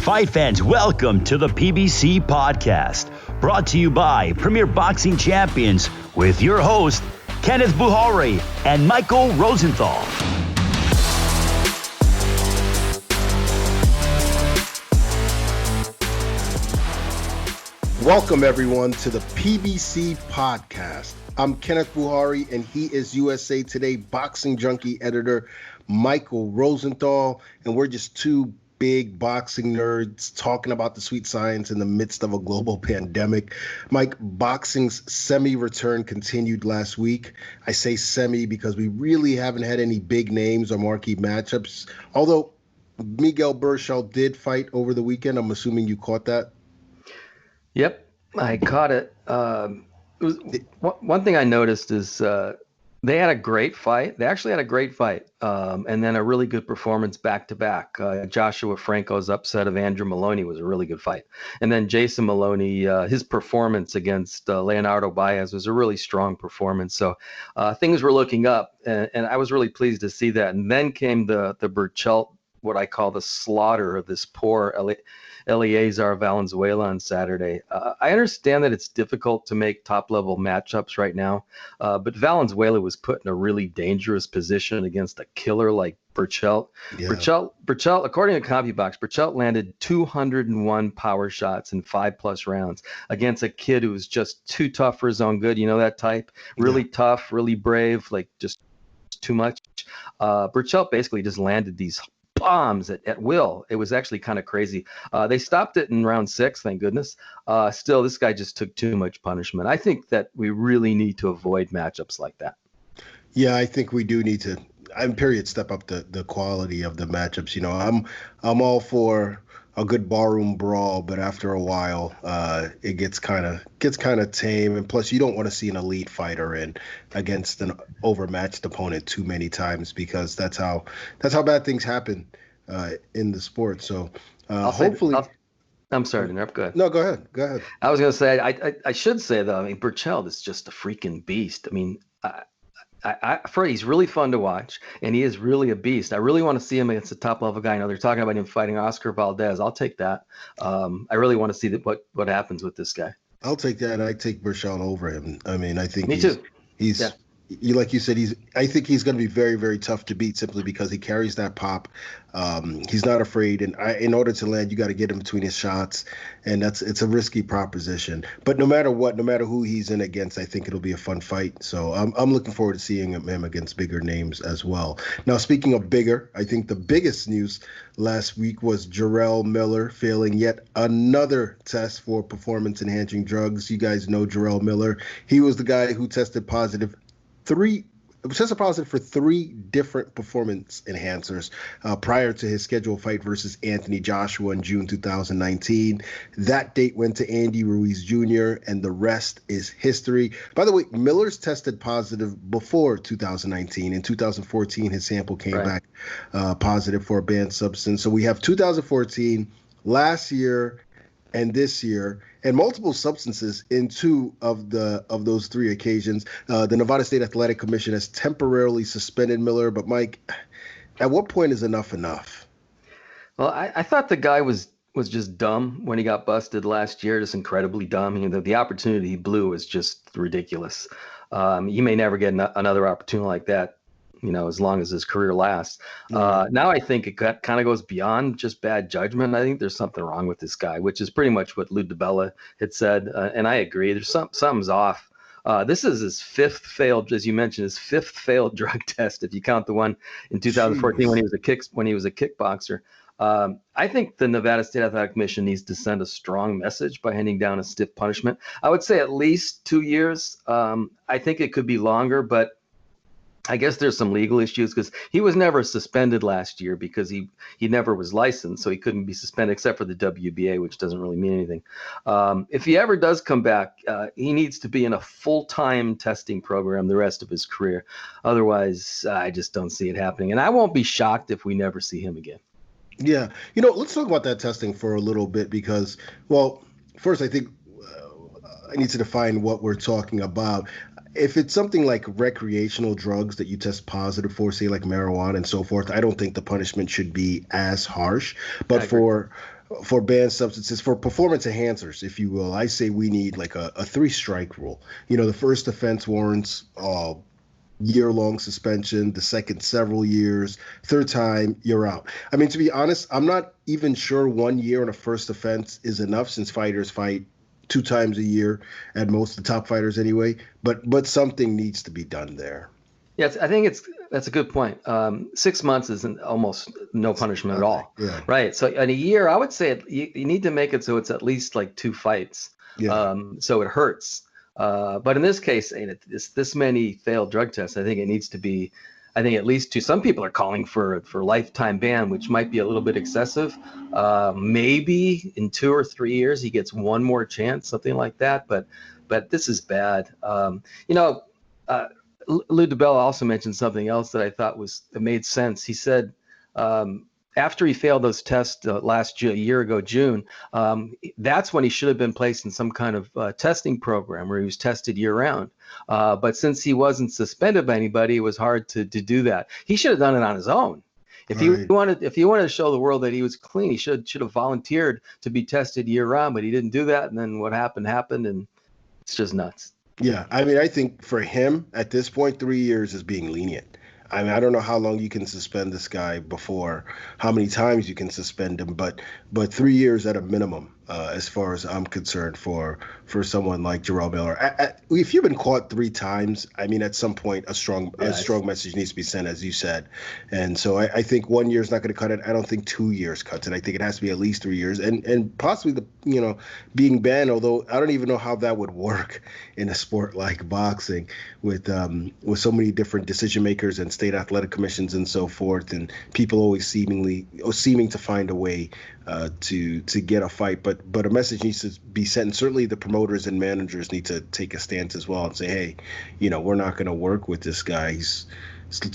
Fight fans, welcome to the PBC Podcast, brought to you by Premier Boxing Champions with your host, Kenneth Bouhairie and Michael Rosenthal. Welcome, everyone, to the PBC Podcast. I'm Kenneth Bouhairie, and he is USA Today boxing junkie editor Michael Rosenthal, and we're just two big boxing nerds talking about the sweet science in the midst of a global pandemic. Mike, boxing's semi-return continued last week. I say semi because we really haven't had any big names or marquee matchups, although Miguel Berchelt did fight over the weekend. I'm assuming you caught that. Yep, I caught it. One thing I noticed is they had a great fight. They actually had a great fight, and then a really good performance back-to-back. Joshua Franco's upset of Andrew Maloney was a really good fight. And then Jason Maloney, his performance against Leonardo Baez was a really strong performance. So things were looking up, and I was really pleased to see that. And then came the Berchelt, what I call the slaughter of this poor Eliezer Valenzuela on Saturday. I understand that it's difficult to make top-level matchups right now, but Valenzuela was put in a really dangerous position against a killer like Berchelt. Yeah. Berchelt, according to CompuBox, Berchelt landed 201 power shots in 5+ rounds against a kid who was just too tough for his own good. You know that type? Really tough, really brave, like just too much. Berchelt basically just landed these bombs at will. It was actually kind of crazy. They stopped it in round 6, thank goodness. Still, this guy just took too much punishment. I think that we really need to avoid matchups like that. Yeah, I think we do need to, step up the quality of the matchups. You know, I'm all for a good barroom brawl, but after a while, it gets kind of tame. And plus, you don't want to see an elite fighter in against an overmatched opponent too many times, because that's how bad things happen in the sport. So hopefully, I'm sorry to interrupt. Go ahead. No, go ahead. I was going to say, I should say though, I mean, Berchelt is just a freaking beast. I mean, he's really fun to watch, and he is really a beast. I really want to see him against a top-level guy. I know they're talking about him fighting Oscar Valdez. I'll take that. I really want to see what happens with this guy. I'll take that. I take Berchelt over him. I mean, I think Me too. He's like you said, I think he's going to be very, very tough to beat simply because he carries that pop. He's not afraid, and in order to land, you got to get him between his shots, and it's a risky proposition. But no matter who he's in against, I think it'll be a fun fight. So I'm looking forward to seeing him against bigger names as well. Now, speaking of bigger, I think the biggest news last week was Jarrell Miller failing yet another test for performance-enhancing drugs. You guys know Jarrell Miller. He was the guy who tested positive for 3 different performance enhancers prior to his scheduled fight versus Anthony Joshua in June 2019. That date went to Andy Ruiz Jr., and the rest is history. By the way, Miller's tested positive before 2019. In 2014, his sample came back positive for a banned substance. So we have 2014, last year, and this year, and multiple substances in 2 of those 3 occasions. The Nevada State Athletic Commission has temporarily suspended Miller. But Mike, at what point is enough? Well, I thought the guy was just dumb when he got busted last year, just incredibly dumb. You know, the opportunity he blew was just ridiculous. He may never get another opportunity like that, you know, as long as his career lasts. Now I think it kind of goes beyond just bad judgment. I think there's something wrong with this guy, which is pretty much what Lou DiBella had said. And I agree. There's something's off. This is his 5th failed, as you mentioned, his 5th failed drug test, if you count the one in 2014 when he was a kickboxer. I think the Nevada State Athletic Commission needs to send a strong message by handing down a stiff punishment. I would say at least 2 years. I think it could be longer, but I guess there's some legal issues because he was never suspended last year because he never was licensed, so he couldn't be suspended except for the WBA, which doesn't really mean anything. If he ever does come back, he needs to be in a full-time testing program the rest of his career. Otherwise, I just don't see it happening. And I won't be shocked if we never see him again. Yeah. You know, let's talk about that testing for a little bit because, well, first I think I need to define what we're talking about. If it's something like recreational drugs that you test positive for, say like marijuana and so forth, I don't think the punishment should be as harsh. But for for banned substances, for performance enhancers, if you will. I say we need like a 3-strike rule. The first offense warrants year-long suspension, the second several years, third time you're out. I mean, to be honest, I'm not even sure 1 year on a first offense is enough, since fighters fight 2 times a year at most, the top fighters anyway. But something needs to be done there. Yeah, I think that's a good point. 6 months isn't almost no punishment at all. Yeah. Right. So in a year, I would say you need to make it so it's at least like 2 fights. Yeah. So it hurts. But in this case, it's this many failed drug tests. I think it needs to be, I think at least 2. Some people are calling for lifetime ban, which might be a little bit excessive. Maybe in 2 or 3 years he gets one more chance, something like that. But this is bad. Lou DeBell also mentioned something else that I thought that made sense. He said after he failed those tests last year ago, June, that's when he should have been placed in some kind of testing program where he was tested year round. But since he wasn't suspended by anybody, it was hard to do that. He should have done it on his own. If he wanted to show the world that he was clean, he should have volunteered to be tested year round, but he didn't do that. And then what happened, and it's just nuts. Yeah, I mean, I think for him at this point, 3 years is being lenient. I mean, I don't know how long you can suspend this guy before, how many times you can suspend him, but 3 years at a minimum, as far as I'm concerned, for someone like Jarrell Miller. If you've been caught 3 times, I mean, at some point, a strong message needs to be sent, as you said. And so I think 1 year is not going to cut it. I don't think 2 years cuts it. I think it has to be at least 3 years, and possibly being banned. Although I don't even know how that would work in a sport like boxing, with so many different decision makers and state athletic commissions and so forth, and people always seeming to find a way to get a fight. But a message needs to be sent, and certainly the promoters and managers need to take a stance as well and say, hey, we're not going to work with this guy. It's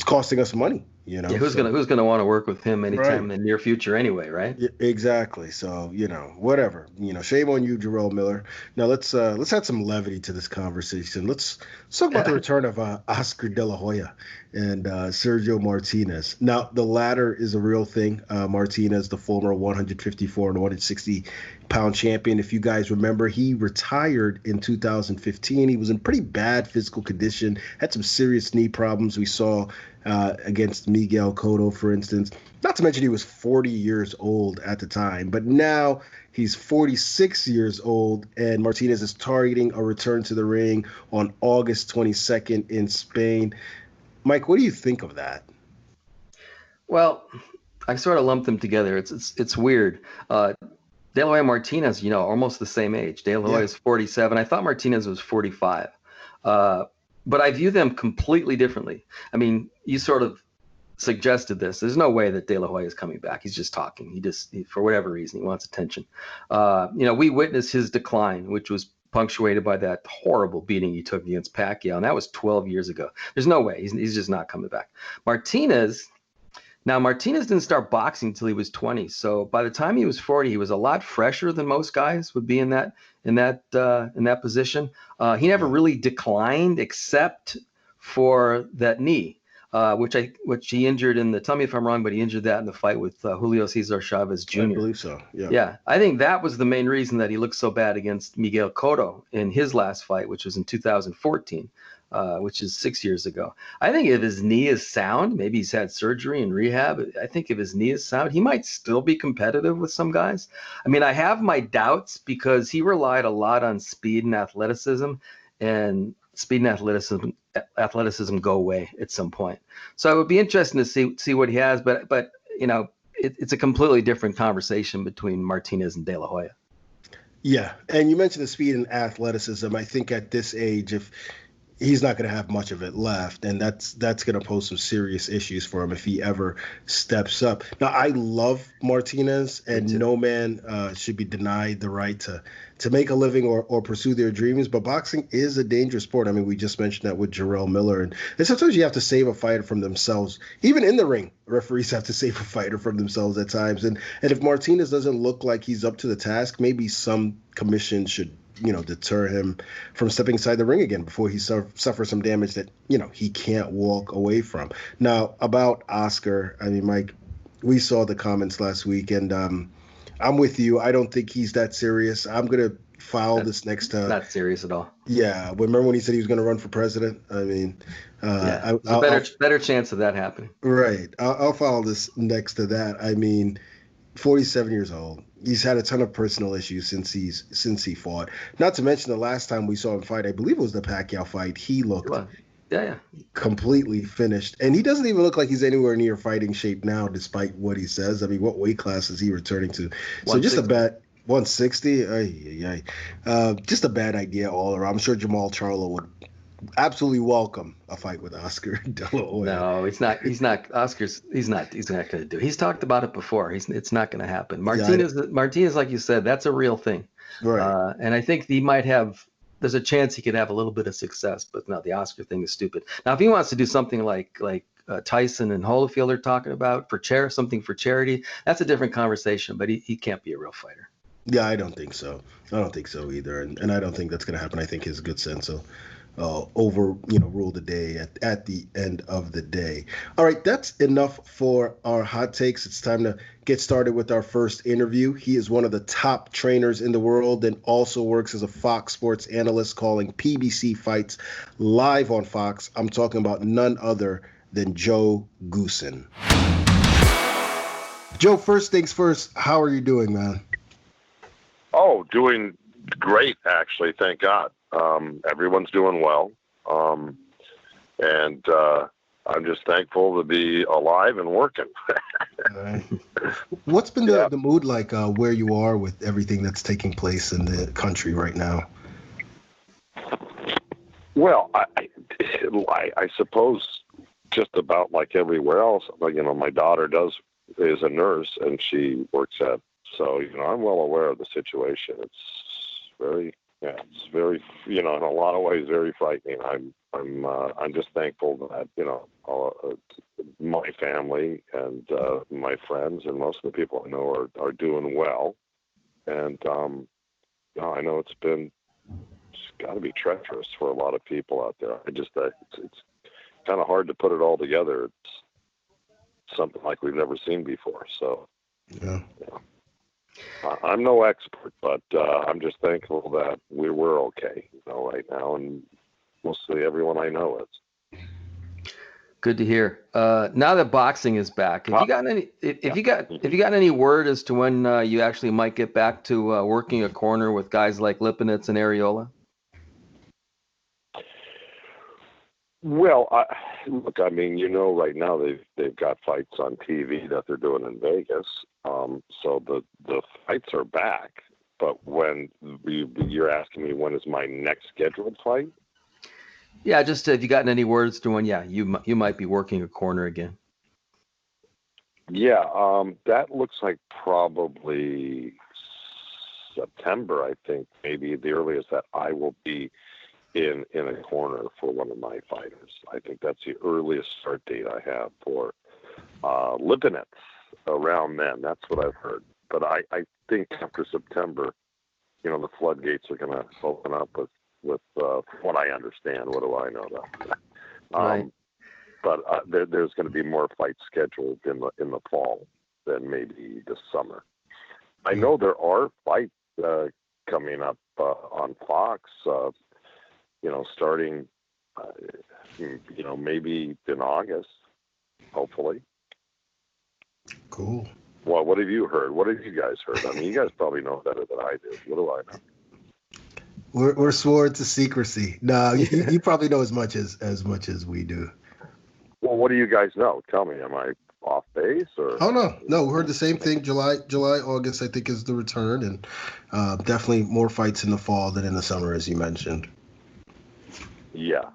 costing us money. Who's gonna want to work with him anytime in the near future anyway, right? Yeah, exactly. So whatever. Shame on you, Jarrell Miller. Now let's add some levity to this conversation. Let's talk about the return of Oscar De La Hoya and Sergio Martinez. Now the latter is a real thing. Martinez, the former 154 and 160-pound champion. If you guys remember, he retired in 2015. He was in pretty bad physical condition. Had some serious knee problems. We saw against Miguel Cotto, for instance. Not to mention he was 40 years old at the time. But now he's 46 years old, and Martinez is targeting a return to the ring on August 22nd in Spain. Mike, what do you think of that? Well, I sort of lumped them together. It's weird. De La Hoya and Martinez, almost the same age. De La Hoya is 47. I thought Martinez was 45. But I view them completely differently. I mean, you sort of suggested this. There's no way that De La Hoya is coming back. He's just talking. He for whatever reason, he wants attention. We witnessed his decline, which was punctuated by that horrible beating he took against Pacquiao, and that was 12 years ago. There's no way. He's just not coming back. Martinez didn't start boxing until he was 20. So by the time he was 40, he was a lot fresher than most guys would be in that position. He never really declined except for that knee, which he injured tell me if I'm wrong, but he injured that in the fight with Julio Cesar Chavez Jr. I believe so. Yeah. Yeah. I think that was the main reason that he looked so bad against Miguel Cotto in his last fight, which was in 2014. Which is 6 years ago. I think if his knee is sound, maybe he's had surgery and rehab. I think if his knee is sound, he might still be competitive with some guys. I mean, I have my doubts because he relied a lot on speed and athleticism, and speed and athleticism go away at some point. So it would be interesting to see what he has, but it's a completely different conversation between Martinez and De La Hoya. Yeah, and you mentioned the speed and athleticism. I think at this age, if he's not going to have much of it left, and that's going to pose some serious issues for him if he ever steps up. Now, I love Martinez, and no man should be denied the right to make a living or pursue their dreams, but boxing is a dangerous sport. I mean, we just mentioned that with Jarrell Miller, and sometimes you have to save a fighter from themselves. Even in the ring, referees have to save a fighter from themselves at times, and if Martinez doesn't look like he's up to the task, maybe some commission should deter him from stepping inside the ring again before he suffers some damage that, he can't walk away from. Now, about Oscar, I mean, Mike, we saw the comments last week, and I'm with you. I don't think he's that serious. I'm gonna file this next time. Not serious at all. Yeah, remember when he said he was going to run for president? I mean, there's a better chance of that happening. Right. I'll file this next to that. I mean, 47 years old. He's had a ton of personal issues since he fought. Not to mention the last time we saw him fight, I believe it was the Pacquiao fight. He looked completely finished, and he doesn't even look like he's anywhere near fighting shape now, despite what he says. I mean, what weight class is he returning to? So just a bad 160. Just a bad idea all around. I'm sure Jamal Charlo would absolutely welcome a fight with Oscar De La Hoya. No, he's not. He's not. He's not going to do. He's talked about it before. It's not going to happen. Martinez, like you said, that's a real thing. Right. And I think he might have. There's a chance he could have a little bit of success, but no, the Oscar thing is stupid. Now, if he wants to do something like Tyson and Holyfield are talking about something for charity, that's a different conversation. But he can't be a real fighter. Yeah, I don't think so. I don't think so either, and I don't think that's going to happen. I think his good sense will rule the day at the end of the day. All right, that's enough for our hot takes. It's time to get started with our first interview. He is one of the top trainers in the world and also works as a Fox Sports analyst calling PBC fights live on Fox. I'm talking about none other than Joe Goossen. Joe, first things first, how are you doing, man? Oh, doing great, actually. Thank God. Everyone's doing well. And I'm just thankful to be alive and working. All right. What's been the mood like where you are with everything that's taking place in the country right now? Well, I suppose just about like everywhere else. My daughter is a nurse and she works at. So, I'm well aware of the situation. It's very, in a lot of ways, very frightening. I'm just thankful that, my family and my friends and most of the people I know are doing well. And, I know it's got to be treacherous for a lot of people out there. It's kind of hard to put it all together. It's something like we've never seen before. So, yeah. I'm no expert, but I'm just thankful that we're okay, right now, and mostly everyone I know is. Good to hear. Now that boxing is back, have you got any word as to when you actually might get back to working a corner with guys like Lipinets and Arreola? Well, look, right now they've got fights on TV that they're doing in Vegas. So the fights are back. But when you're asking me when is my next scheduled fight? Yeah, just have you gotten any words to when? Yeah, you might be working a corner again. Yeah, that looks like probably September. I think maybe the earliest that I will be in a corner for one of my fighters. I think that's the earliest start date I have for Lipinets around then. That's what I've heard. But I think after September, the floodgates are going to open up with what I understand. What do I know though? Right. But there's going to be more fights scheduled in the fall than maybe this summer. I know there are fights coming up on Fox. Starting, maybe in August, hopefully. Cool. Well, what have you heard? What have you guys heard? I mean, you guys probably know better than I do. What do I know? We're sworn to secrecy. No, you probably know as much as we do. Well, what do you guys know? Tell me, am I off base or? Oh no, we heard the same thing. July, August, I think is the return, and definitely more fights in the fall than in the summer, as you mentioned. Yeah.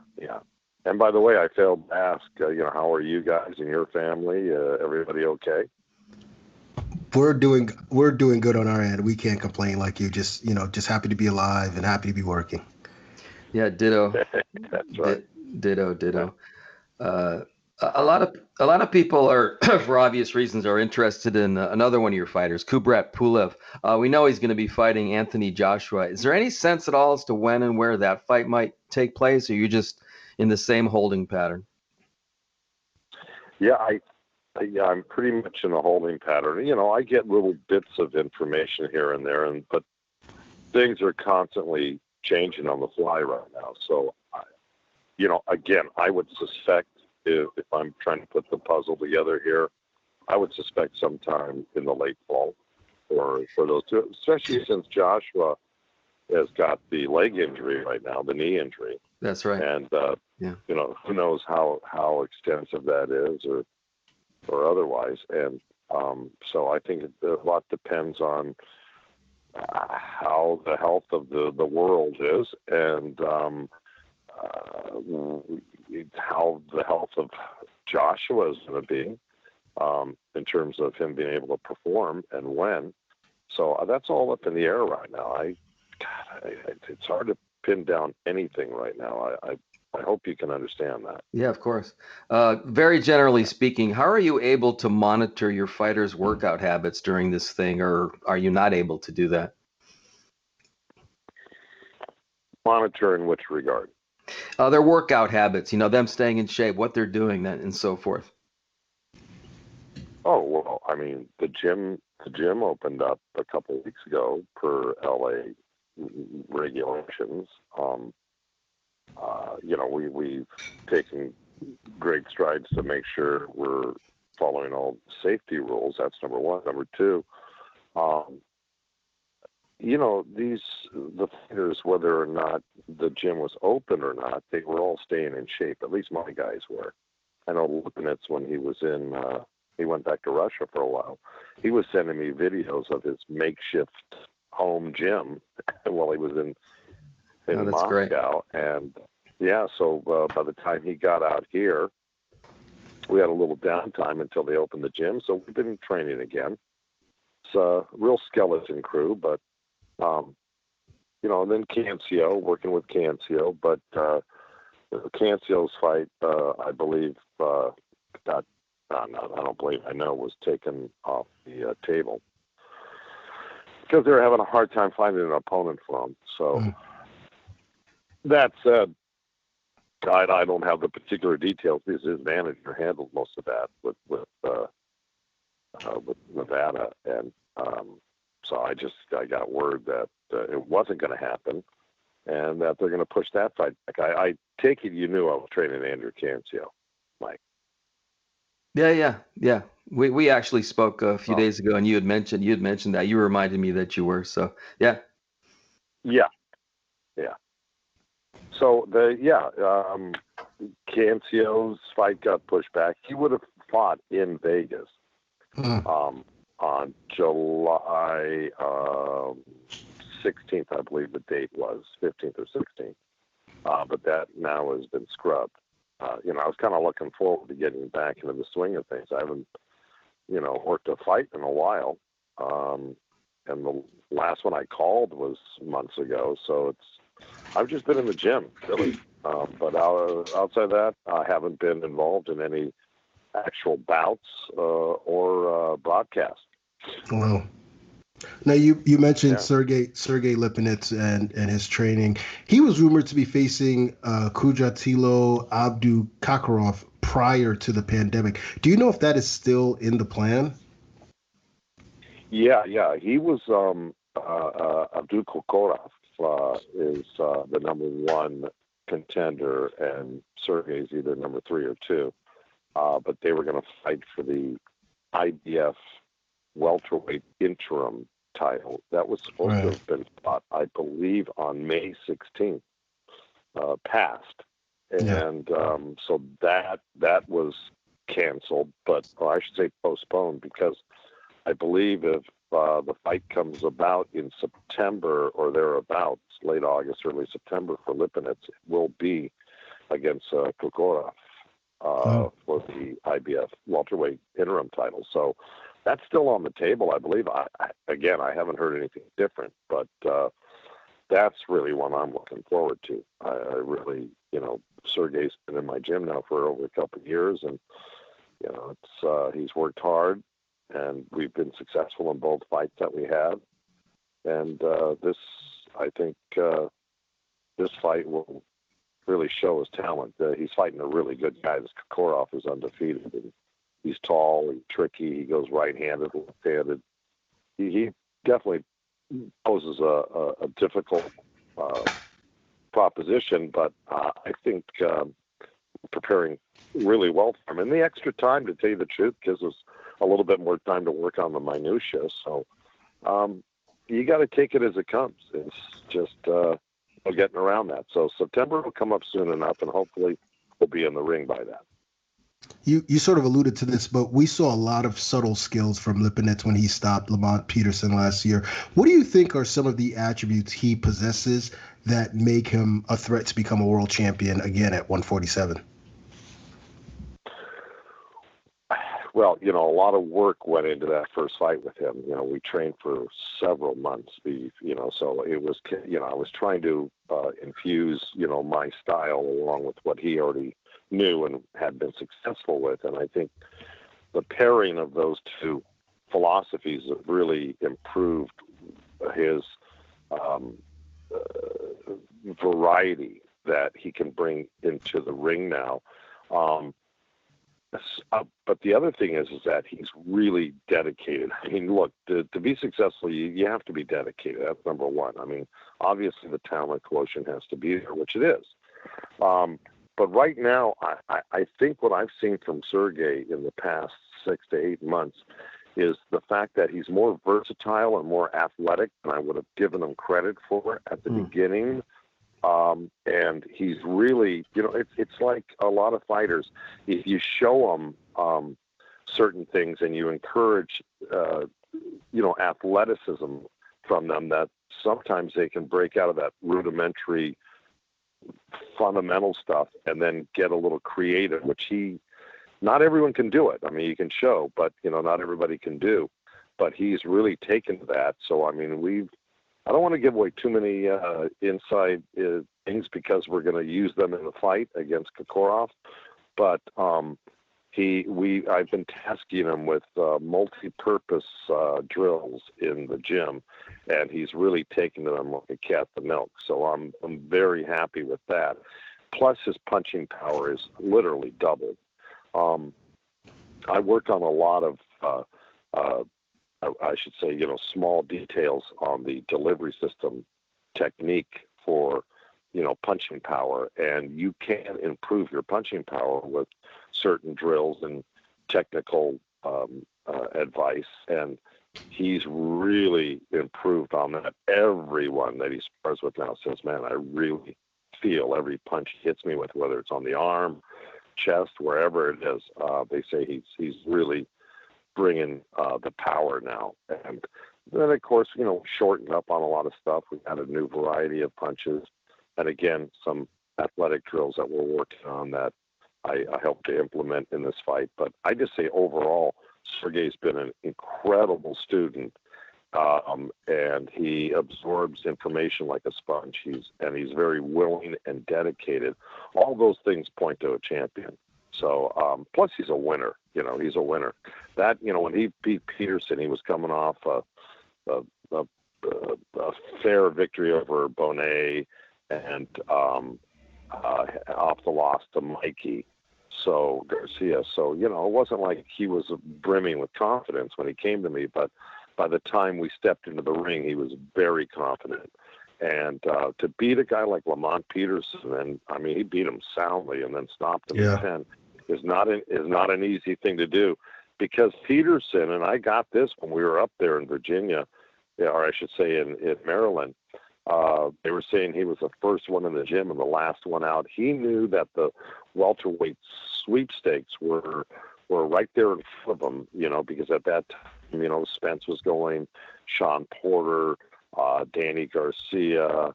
And by the way, I failed to ask, how are you guys and your family? Everybody okay? We're doing good on our end. We can't complain like you. Just happy to be alive and happy to be working. Yeah, ditto. That's right. Ditto. A lot of people are, for obvious reasons, are interested in another one of your fighters, Kubrat Pulev. We know he's going to be fighting Anthony Joshua. Is there any sense at all as to when and where that fight might take place, or are you just in the same holding pattern? Yeah, Yeah, I'm pretty much in a holding pattern. I get little bits of information here and there, but things are constantly changing on the fly right now. So, again, I would suspect if I'm trying to put the puzzle together here, I would suspect sometime in the late fall for those two, especially since Joshua has got the leg injury right now, the knee injury. That's right. And, who knows how extensive that is or otherwise. And so I think a lot depends on how the health of the world is and how the health of Joshua is going to be in terms of him being able to perform and when. So that's all up in the air right now. It's hard to pin down anything right now. I hope you can understand that. Yeah, of course. Very generally speaking, how are you able to monitor your fighters' workout habits during this thing, or are you not able to do that? Monitor in which regard? Their workout habits, them staying in shape, what they're doing, and so forth. Oh, well, I mean, the gym opened up a couple of weeks ago per LA regulations. We've taken great strides to make sure we're following all safety rules. That's number one. Number two, the fighters, whether or not the gym was open or not, they were all staying in shape. At least my guys were. I know Lipinets, when he was he went back to Russia for a while. He was sending me videos of his makeshift home gym while he was in Moscow. Great. And yeah, so by the time he got out here, we had a little downtime until they opened the gym. So we've been training again. It's a real skeleton crew, but and then Cancio, working with Cancio, but Cancio's fight, I believe, I know, was taken off the table because they were having a hard time finding an opponent for him. So that said, I don't have the particular details because his manager handled most of that with Nevada, and so I got word that it wasn't going to happen, and that they're going to push that fight back. I take it you knew I was training Andrew Cancio, Mike. Yeah. We actually spoke a few days ago, and you had mentioned that. You reminded me that you were. So yeah. So Cancio's fight got pushed back. He would have fought in Vegas on July 16th, I believe the date was, 15th or 16th. But that now has been scrubbed. I was kind of looking forward to getting back into the swing of things. I haven't, worked a fight in a while. And the last one I called was months ago. So I've just been in the gym, really. But outside that, I haven't been involved in any actual bouts or broadcast. Wow. Now you mentioned Sergey Lipinets and his training. He was rumored to be facing Kujatilo Abdu Kakarov prior to the pandemic. Do you know if that is still in the plan? Yeah. He was Abdu Kakarov is the number one contender, and Sergey's either number 3 or 2. But they were going to fight for the IBF welterweight interim title that was supposed to have been fought, I believe, on May 16th, passed, and so that was canceled, or I should say postponed, because I believe if the fight comes about in September or thereabouts, late August, early September for Lipinets, it will be against Kokorov for the IBF welterweight interim title. So that's still on the table, I believe. I haven't heard anything different, but that's really one I'm looking forward to. I really, Sergey's been in my gym now for over a couple of years, and he's worked hard, and we've been successful in both fights that we have. And I think this fight will really show his talent. He's fighting a really good guy. This Kokorov is undefeated, and He's tall, he's tricky, he goes right-handed, left-handed. He definitely poses a difficult proposition, but I think preparing really well for him. And the extra time, to tell you the truth, gives us a little bit more time to work on the minutia. So you got to take it as it comes. It's just getting around that. So September will come up soon enough, and hopefully we'll be in the ring by then. You sort of alluded to this, but we saw a lot of subtle skills from Lipinets when he stopped Lamont Peterson last year. What do you think are some of the attributes he possesses that make him a threat to become a world champion again at 147? Well, a lot of work went into that first fight with him. We trained for several months. So it was, I was trying to infuse, my style along with what he already knew and had been successful with. And I think the pairing of those two philosophies have really improved his variety that he can bring into the ring now. But the other thing is that he's really dedicated. I mean, look, to be successful, you have to be dedicated. That's number one. I mean, obviously the talent quotient has to be there, which it is. But right now, I think what I've seen from Sergey in the past 6 to 8 months is the fact that he's more versatile and more athletic than I would have given him credit for at the beginning. And he's really, it's like a lot of fighters. If you show them certain things and you encourage, athleticism from them, that sometimes they can break out of that rudimentary fundamental stuff and then get a little creative, which not everyone can do it. I mean, you can show, but, not everybody can do. But he's really taken to that. So, I mean, I don't want to give away too many inside things because we're going to use them in the fight against Kokorov. But I've been tasking him with multi-purpose drills in the gym, and he's really taken to them like a cat to milk. So I'm very happy with that. Plus, his punching power is literally doubled. I work on a lot of I should say, small details on the delivery system technique for, punching power. And you can improve your punching power with certain drills and technical advice. And he's really improved on that. Everyone that he spars with now says, man, I really feel every punch he hits me with, whether it's on the arm, chest, wherever it is. They say he's really bringing the power now. And then, of course, shortened up on a lot of stuff. We've had a new variety of punches. And again, some athletic drills that we're working on that I hope to implement in this fight. But I just say overall, Sergey's been an incredible student, and he absorbs information like a sponge. He's very willing and dedicated. All those things point to a champion. So, plus he's a winner. He's a winner. That, when he beat Peterson, he was coming off a fair victory over Bouhairie and off the loss to Mikey. So Garcia. So, it wasn't like he was brimming with confidence when he came to me, but by the time we stepped into the ring, he was very confident. And to beat a guy like Lamont Peterson, and I mean, he beat him soundly and then stopped him in 10, is not an easy thing to do, because Peterson, and I got this when we were up there in Virginia, or I should say in Maryland, they were saying he was the first one in the gym and the last one out. He knew that the welterweight sweepstakes were right there in front of him, because at that time, Spence was going, Sean Porter, Danny Garcia,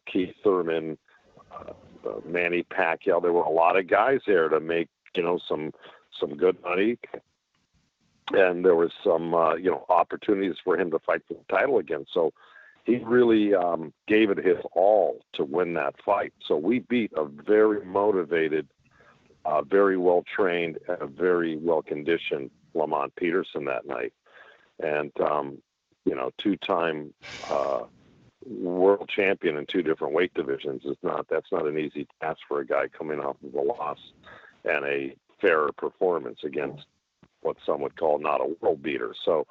Keith Thurman, Manny Pacquiao. There were a lot of guys there to make, some good money. And there was some, opportunities for him to fight for the title again. So he really gave it his all to win that fight. So we beat a very motivated, very well-trained, and a very well-conditioned Lamont Peterson that night. And, two-time world champion in two different weight divisions that's not an easy task for a guy coming off of a loss and a fairer performance against what some would call not a world beater. So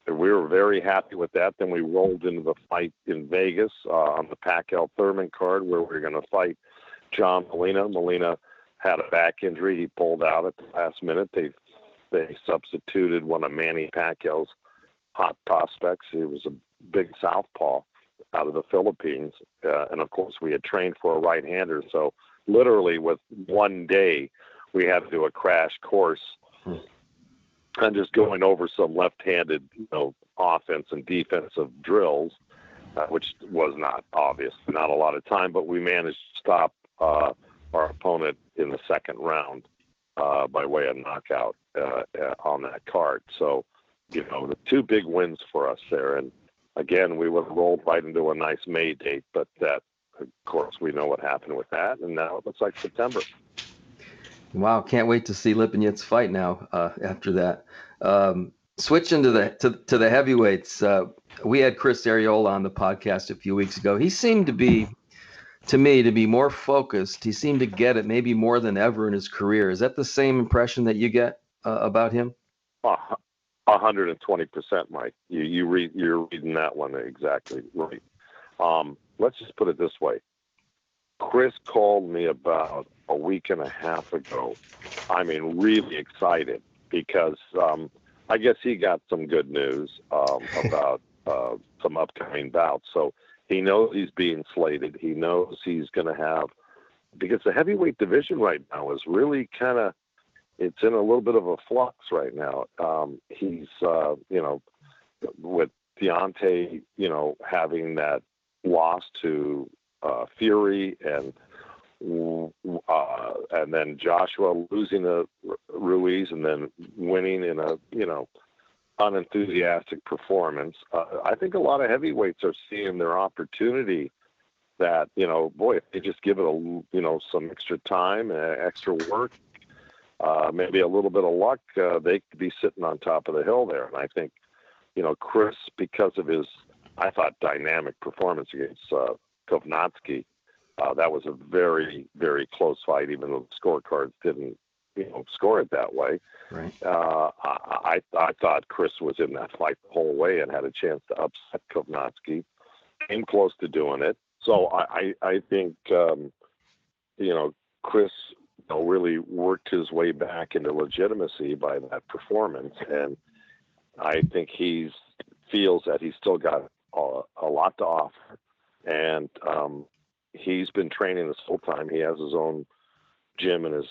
we were very happy with that. Then we rolled into the fight in Vegas on the Pacquiao Thurman card, where we were going to fight John Molina. Molina had a back injury. He pulled out at the last minute. They substituted one of Manny Pacquiao's hot prospects. He was a big southpaw out of the Philippines. And, of course, we had trained for a right-hander. So literally with one day, we had to do a crash course and just going over some left-handed, offense and defensive drills, which was not obvious, not a lot of time, but we managed to stop our opponent in the second round by way of knockout on that card. So, the two big wins for us there. And again, we would have rolled right into a nice May date, but that, of course, we know what happened with that. And now it looks like September. Wow, can't wait to see Lipinets fight now after that. Switching to the heavyweights, we had Chris Arreola on the podcast a few weeks ago. He seemed to be more focused. He seemed to get it maybe more than ever in his career. Is that the same impression that you get about him? 120%, Mike. You're reading that one exactly right. Let's just put it this way. Chris called me about a week and a half ago. Really excited because I guess he got some good news about some upcoming bouts. So he knows he's being slated. He knows he's going to have, because the heavyweight division right now is really it's in a little bit of a flux right now. He's, with Deontay, having that loss to Fury and then Joshua losing to Ruiz and then winning in a, unenthusiastic performance. I think a lot of heavyweights are seeing their opportunity that, if they just give it some extra time, extra work, maybe a little bit of luck, they could be sitting on top of the hill there. And I think, Chris, because of his, I thought, dynamic performance against Kovnatsky, that was a very, very close fight, even though the scorecards didn't, score it that way. Right. I thought Chris was in that fight the whole way and had a chance to upset Kovnatsky. Came close to doing it. So I think, Chris really worked his way back into legitimacy by that performance. And I think he feels that he's still got a lot to offer. And he's been training this whole time. He has his own gym in his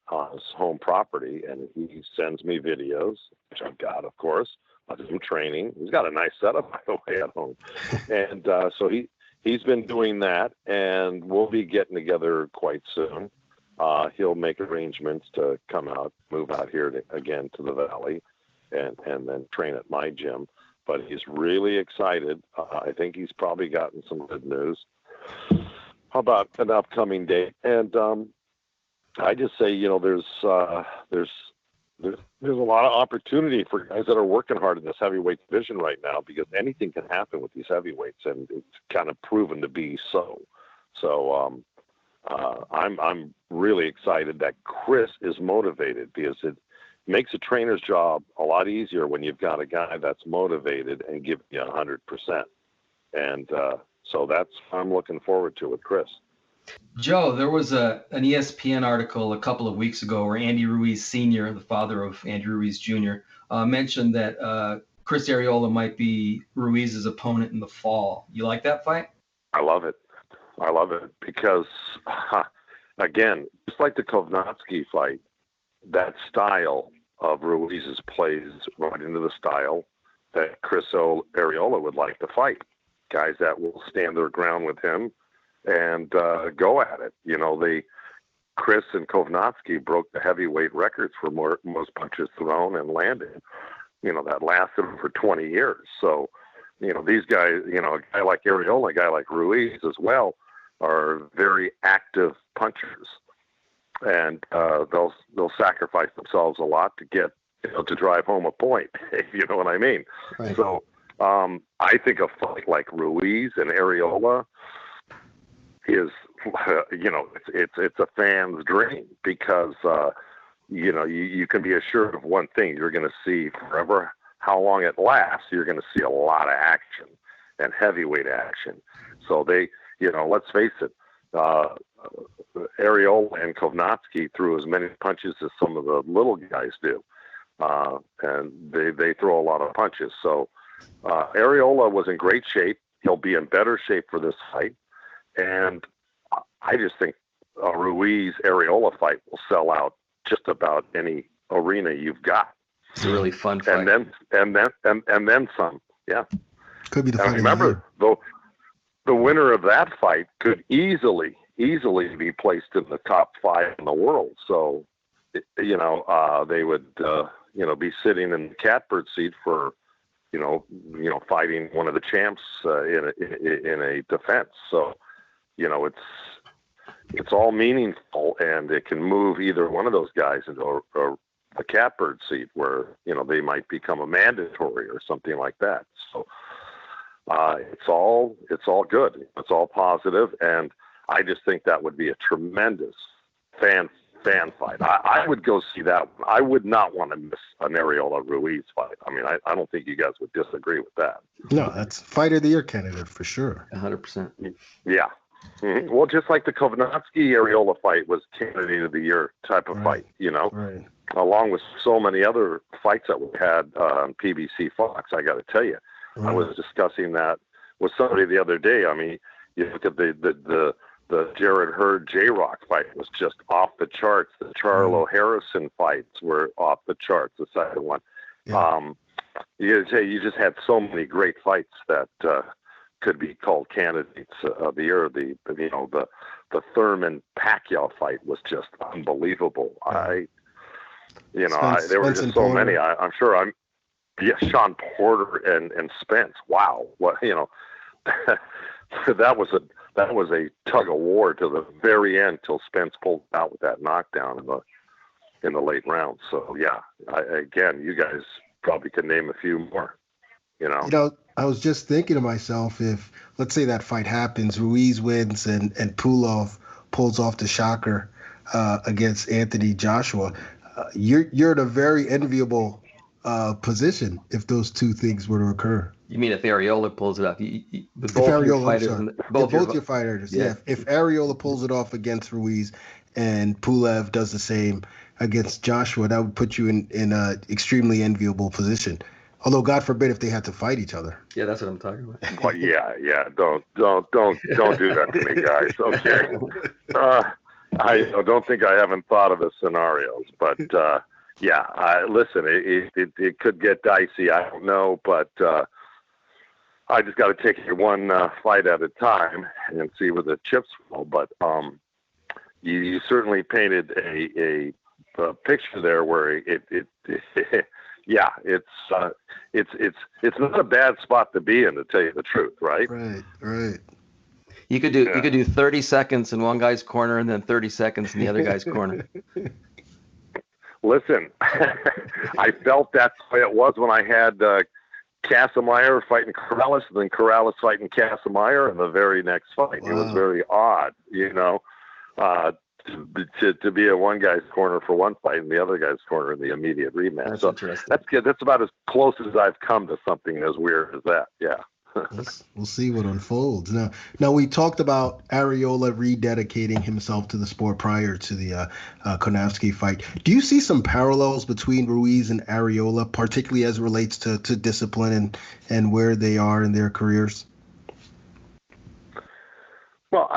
home property, and he sends me videos, which I've got, of course, of him training. He's got a nice setup, by the way, at home. And so he's been doing that, and we'll be getting together quite soon. He'll make arrangements to come out, move out here again to the Valley, and then train at my gym. But he's really excited. I think he's probably gotten some good news about an upcoming date. And I just say, there's a lot of opportunity for guys that are working hard in this heavyweight division right now, because anything can happen with these heavyweights, and it's kind of proven to be so. So I'm really excited that Chris is motivated, because it makes a trainer's job a lot easier when you've got a guy that's motivated and giving you 100%. And so that's what I'm looking forward to with Chris. Joe, there was an ESPN article a couple of weeks ago where Andy Ruiz Sr., the father of Andy Ruiz Jr., mentioned that Chris Arreola might be Ruiz's opponent in the fall. You like that fight? I love it because, again, just like the Kovnatsky fight, that style of Ruiz's plays right into the style that Chris Arreola would like to fight. Guys that will stand their ground with him and go at it. Chris and Kovnatsky broke the heavyweight records for most punches thrown and landed. That lasted for 20 years. So, these guys, a guy like Arreola, a guy like Ruiz as well, are very active punchers, and they'll sacrifice themselves a lot to get to drive home a point. If you know what I mean. Right. So I think a fight like Ruiz and Arreola is it's a fan's dream because you can be assured of one thing: you're going to see forever. How long it lasts, you're going to see a lot of action and heavyweight action. So they, let's face it, Arreola and Kovnatsky threw as many punches as some of the little guys do, and they throw a lot of punches. So Arreola was in great shape. He'll be in better shape for this fight, and I just think a Ruiz-Arreola fight will sell out just about any arena you've got. It's a really fun fight. And then some. Yeah. Could be the fight. Remember, though, the winner of that fight could easily be placed in the top 5 in the world. So, they would, be sitting in the catbird seat for, fighting one of the champs in a defense. So, it's all meaningful, and it can move either one of those guys into a catbird seat where, they might become a mandatory or something like that. So it's all good. It's all positive. And I just think that would be a tremendous fan fight. I would go see that. I would not want to miss an Arreola Ruiz fight. I mean, I don't think you guys would disagree with that. No, that's fight of the year candidate for sure. 100%. Yeah. Mm-hmm. Well, just like the Kovnatsky Arreola fight was candidate of the year type of fight, Right. Along with so many other fights that we had on PBC Fox. I got to tell you, I was discussing that with somebody the other day. I mean, you look at the Jared Hurd J-Rock fight was just off the charts. The Charlo Harrison fights were off the charts. The second one, you just had so many great fights that could be called candidates of the year. The Thurman Pacquiao fight was just unbelievable. There were just so many. I'm sure Sean Porter and Spence. Wow, what that was a tug of war to the very end till Spence pulled out with that knockdown in the late rounds. So yeah, you guys probably could name a few more. I was just thinking to myself, if let's say that fight happens, Ruiz wins and Pulov pulls off the shocker against Anthony Joshua, you're in a very enviable position if those two things were to occur. You mean if Arreola pulls it off? Both your fighters. Yeah. If Arreola pulls it off against Ruiz and Pulev does the same against Joshua, that would put you in an extremely enviable position. Although, God forbid, if they had to fight each other. Yeah, that's what I'm talking about. Well, yeah. Don't do that to me, guys. Okay. I don't think I haven't thought of the scenarios, but listen, it could get dicey. I don't know, but I just got to take it one fight at a time and see where the chips fall. But you certainly painted a picture there where it's not a bad spot to be in, to tell you the truth, right? Right. You could do 30 seconds in one guy's corner and then 30 seconds in the other guy's corner. Listen, I felt that's the way it was when I had Casimir fighting Corrales and then Corrales fighting Casimir in the very next fight. Wow. It was very odd, to be in one guy's corner for one fight and the other guy's corner in the immediate rematch. That's interesting. That's good. That's about as close as I've come to something as weird as that. Yeah. We'll see what unfolds. Now we talked about Arreola rededicating himself to the sport prior to the Konavsky fight. Do you see some parallels between Ruiz and Arreola, particularly as it relates to discipline and where they are in their careers? Well,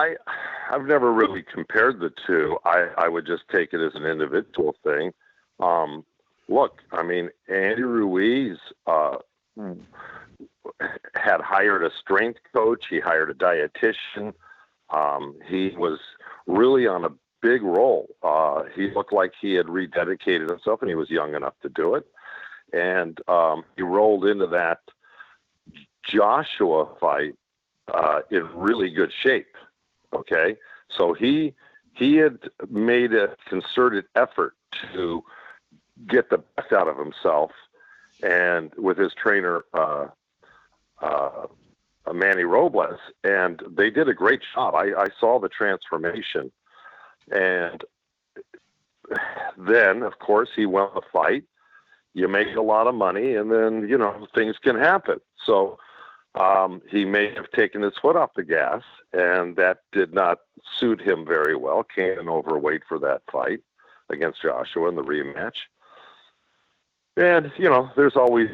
I've never really compared the two. I would just take it as an individual thing. Look, I mean, Andy Ruiz had hired a strength coach. He hired a dietitian. He was really on a big roll. He looked like he had rededicated himself, and he was young enough to do it. And he rolled into that Joshua fight in really good shape. Okay, so he had made a concerted effort to get the best out of himself, and with his trainer, Manny Robles, and they did a great job. I saw the transformation, and then, of course, he won the fight. You make a lot of money, and then, things can happen. So he may have taken his foot off the gas, and that did not suit him very well. Came in overweight for that fight against Joshua in the rematch. And, there's always,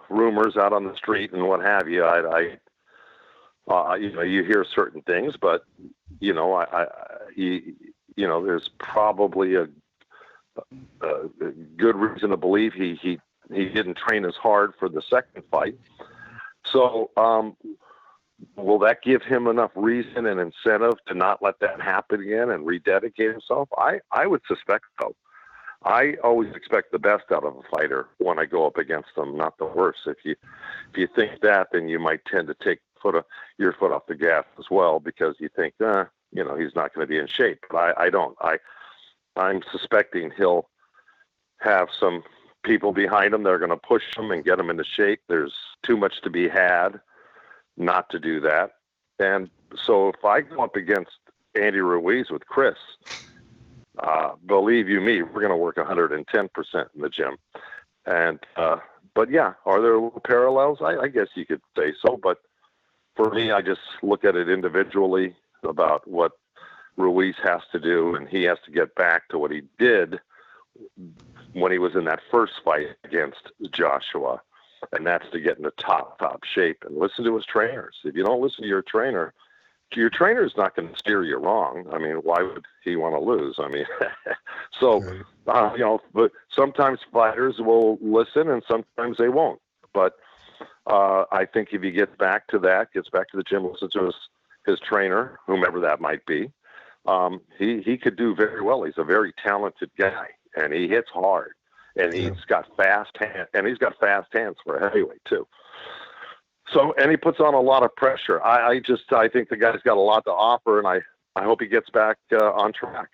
rumors out on the street and what have you. You hear certain things, but, there's probably a good reason to believe he didn't train as hard for the second fight. So, will that give him enough reason and incentive to not let that happen again and rededicate himself? I would suspect so. I always expect the best out of a fighter when I go up against them, not the worst. If you think that, then you might tend to take your foot off the gas as well, because you think, he's not going to be in shape. But I don't. I'm suspecting he'll have some people behind him that are going to push him and get him into shape. There's too much to be had not to do that. And so if I go up against Andy Ruiz with Chris, believe you me, we're going to work 110% in the gym. And, but yeah, are there little parallels? I guess you could say so, but for me, I just look at it individually about what Ruiz has to do, and he has to get back to what he did when he was in that first fight against Joshua, and that's to get into top shape and listen to his trainers. If you don't listen to your trainer is not going to steer you wrong. I mean, why would he want to lose? I mean, so, but sometimes fighters will listen and sometimes they won't. But I think if he gets back to the gym, listens to his trainer, whomever that might be, he could do very well. He's a very talented guy, and he hits hard, and he's got fast hands for a heavyweight too. So, and he puts on a lot of pressure. I think the guy's got a lot to offer, and I hope he gets back on track.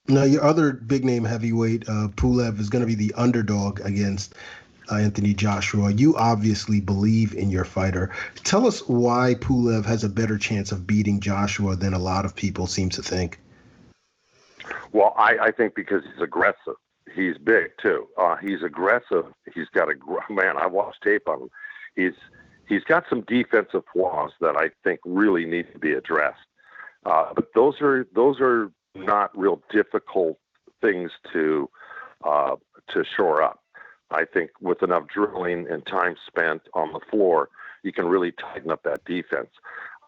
Now, your other big name heavyweight, Pulev, is going to be the underdog against Anthony Joshua. You obviously believe in your fighter. Tell us why Pulev has a better chance of beating Joshua than a lot of people seem to think. Well, I think because he's aggressive. He's big too. He's aggressive. He's got I've watched tape on him. He's got some defensive flaws that I think really need to be addressed. But those are not real difficult things to shore up. I think with enough drilling and time spent on the floor, you can really tighten up that defense.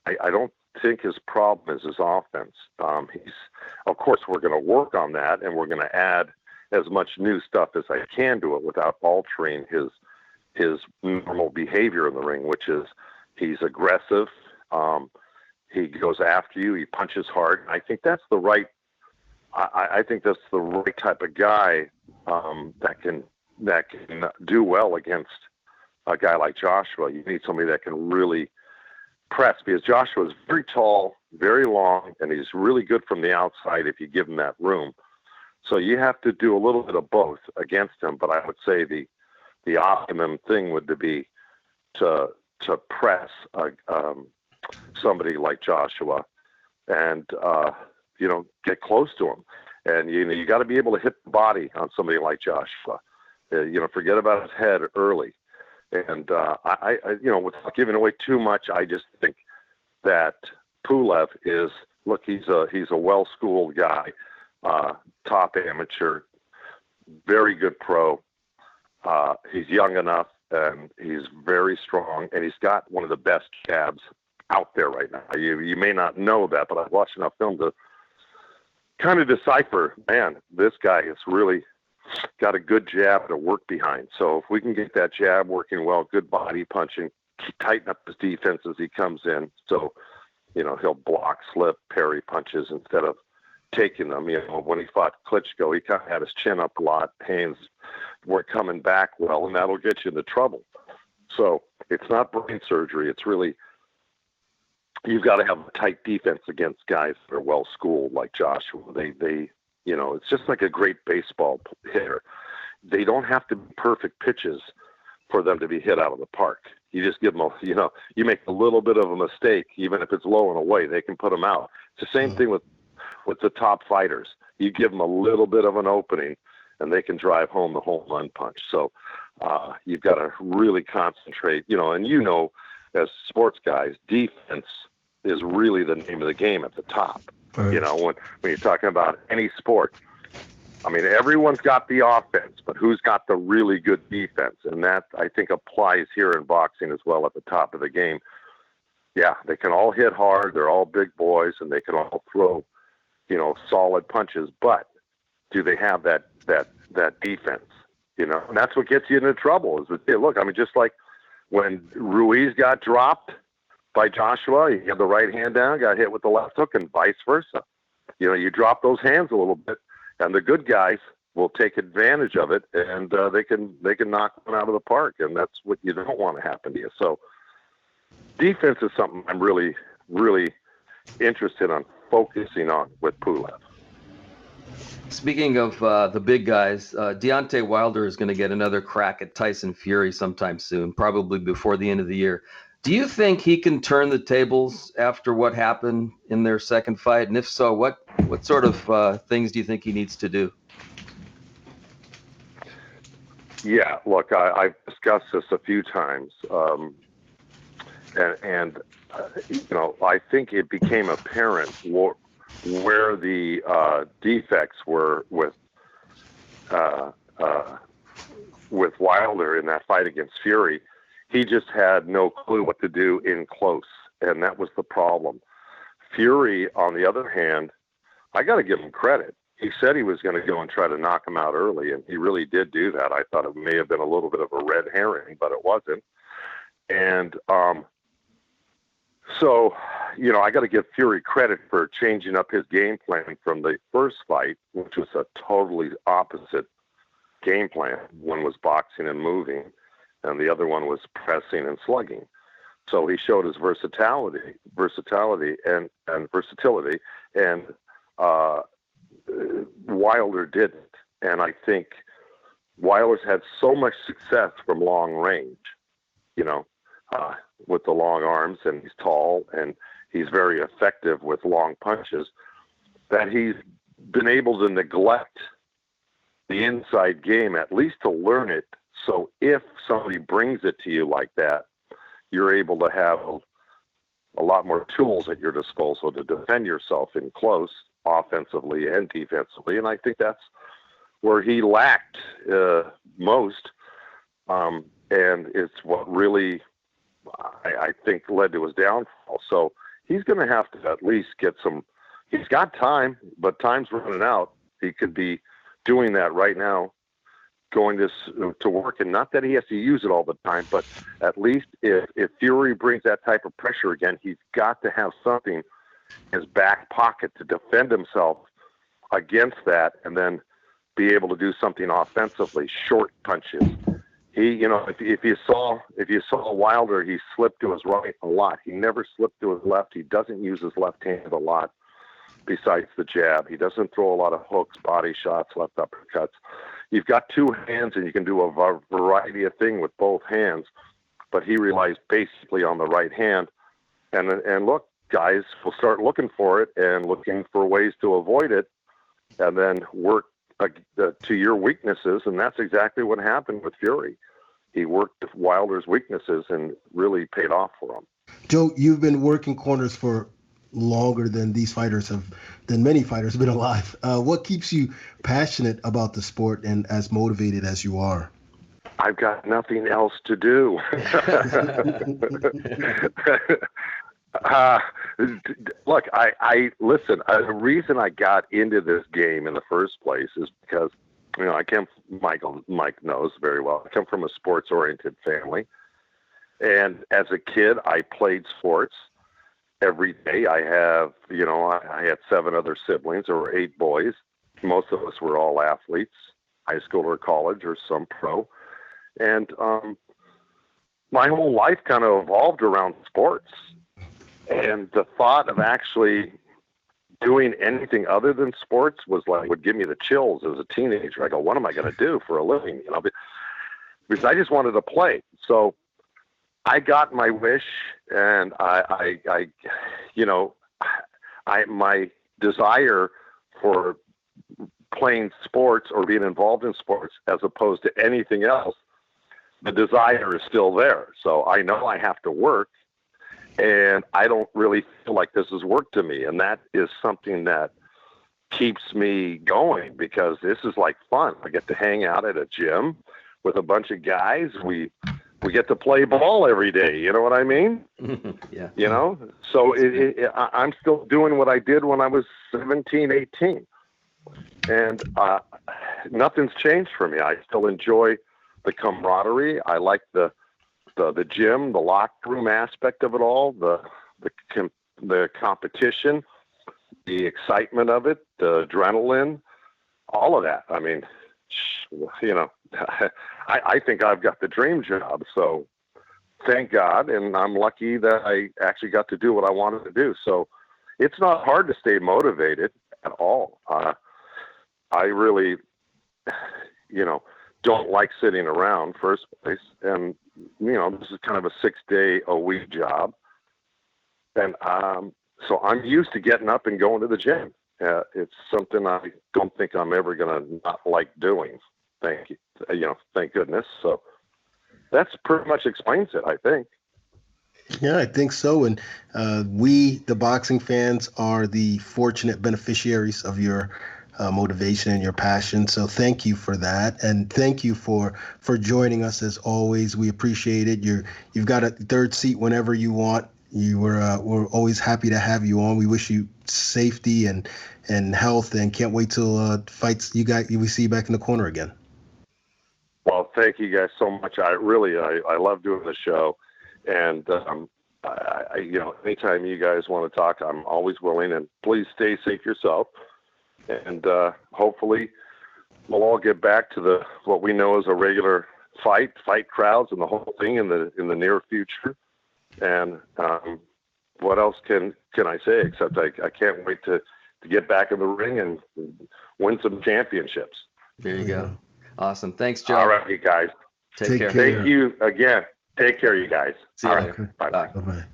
I don't think his problem is his offense. Of course, we're going to work on that, and we're going to add as much new stuff as I can to it without altering his normal behavior in the ring, which is he's aggressive. He goes after you. He punches hard. I think that's the right. I think that's the right type of guy that can do well against a guy like Joshua. You need somebody that can really press, because Joshua is very tall, very long, and he's really good from the outside if you give him that room. So you have to do a little bit of both against him. But I would say the optimum thing would be to press somebody like Joshua and get close to him. And you got to be able to hit the body on somebody like Joshua. Forget about his head early. And I without giving away too much, I just think that Pulev he's a well-schooled guy, top amateur, very good pro. He's young enough, and he's very strong, and he's got one of the best jabs out there right now. You may not know that, but I've watched enough film to kind of decipher, man, this guy has really got a good jab to work behind. So if we can get that jab working well, good body punching, tighten up his defense as he comes in. So, he'll block, slip, parry punches instead of taking them. When he fought Klitschko, he kind of had his chin up a lot. Hands weren't coming back well, and that'll get you into trouble. So it's not brain surgery. It's really, you've got to have a tight defense against guys that are well schooled like Joshua. They it's just like a great baseball hitter. They don't have to be perfect pitches for them to be hit out of the park. You just give them you make a little bit of a mistake, even if it's low and away, they can put them out. It's the same thing with the top fighters. You give them a little bit of an opening, and they can drive home the home run punch. So you've got to really concentrate, and as sports guys, defense is really the name of the game at the top. Right. When you're talking about any sport, I mean, everyone's got the offense, but who's got the really good defense? And that, I think, applies here in boxing as well at the top of the game. Yeah, they can all hit hard. They're all big boys, and they can all throw, solid punches. But do they have that defense? And that's what gets you into trouble. Just like when Ruiz got dropped by Joshua, he had the right hand down, got hit with the left hook, and vice versa. You drop those hands a little bit, and the good guys will take advantage of it, and they can knock one out of the park, and that's what you don't want to happen to you. So defense is something I'm really, really interested on focusing on with Pulev. Speaking of the big guys, Deontay Wilder is going to get another crack at Tyson Fury sometime soon, probably before the end of the year. Do you think he can turn the tables after what happened in their second fight? And if so, what sort of things do you think he needs to do? Yeah, look, I've discussed this a few times. And I think it became apparent where the defects were with Wilder in that fight against Fury. He just had no clue what to do in close, and that was the problem. Fury, on the other hand, I got to give him credit. He said he was going to go and try to knock him out early, and he really did do that. I thought it may have been a little bit of a red herring, but it wasn't. And so, I got to give Fury credit for changing up his game plan from the first fight, which was a totally opposite game plan. One was boxing and moving, and the other one was pressing and slugging. So he showed his versatility and versatility, and Wilder didn't. And I think Wilder's had so much success from long range, with the long arms, and he's tall, and he's very effective with long punches, that he's been able to neglect the inside game, at least to learn it. So if somebody brings it to you like that, you're able to have a lot more tools at your disposal to defend yourself in close, offensively and defensively. And I think that's where he lacked most. And it's what really, I think, led to his downfall. So he's going to have to at least get he's got time, but time's running out. He could be doing that right now, going to work, and not that he has to use it all the time, but at least if Fury brings that type of pressure again, he's got to have something in his back pocket to defend himself against that, and then be able to do something offensively, short punches. He, if you saw Wilder, he slipped to his right a lot. He never slipped to his left. He doesn't use his left hand a lot besides the jab. He doesn't throw a lot of hooks, body shots, left uppercuts. You've got two hands, and you can do a variety of things with both hands, but he relies basically on the right hand. And look, guys will start looking for it and looking for ways to avoid it, and then work to your weaknesses, and that's exactly what happened with Fury. He worked Wilder's weaknesses and really paid off for him. Joe, you've been working corners for longer than many fighters have been alive. What keeps you passionate about the sport and as motivated as you are? I've got nothing else to do. Look, I listen. The reason I got into this game in the first place is because, Mike knows very well, I come from a sports-oriented family. And as a kid, I played sports every day. I had 7 other siblings. There were 8 boys. Most of us were all athletes, high school or college or some pro. And my whole life kind of evolved around sports. And the thought of actually doing anything other than sports would give me the chills as a teenager. I go, what am I going to do for a living? Because I just wanted to play. So I got my wish, and my desire for playing sports or being involved in sports as opposed to anything else, the desire is still there. So I know I have to work, and I don't really feel like this is work to me. And that is something that keeps me going, because this is like fun. I get to hang out at a gym with a bunch of guys. We get to play ball every day. You know what I mean? Yeah. You know, so I'm still doing what I did when I was 17, 18. And nothing's changed for me. I still enjoy the camaraderie. I like the gym, the locker room aspect of it all, the competition, the excitement of it, the adrenaline, all of that. I mean, you know, I think I've got the dream job. So thank God. And I'm lucky that I actually got to do what I wanted to do. So it's not hard to stay motivated at all. I really, you know, don't like sitting around, first place. And, you know, this is kind of a 6-day-a-week job. And so I'm used to getting up and going to the gym. It's something I don't think I'm ever going to not like doing. Thank you. You know, thank goodness. So that's pretty much explains it, I think. Yeah, I think so. And we, the boxing fans, are the fortunate beneficiaries of your motivation and your passion. So thank you for that. And thank you for joining us as always. We appreciate it. You've got a third seat whenever you want. We're always happy to have you on. We wish you safety and health, and can't wait till fights we see you back in the corner again. Well, thank you guys so much. I love doing the show. And, you know, anytime you guys want to talk, I'm always willing, and please stay safe yourself. And hopefully we'll all get back to what we know as a regular fight crowds and the whole thing in the near future. And what else can I say except I can't wait to get back in the ring and win some championships. There you go. Awesome. Thanks, Joe. All right, you guys. Take care. Thank you again. Take care, you guys. See you later. Bye. Bye-bye.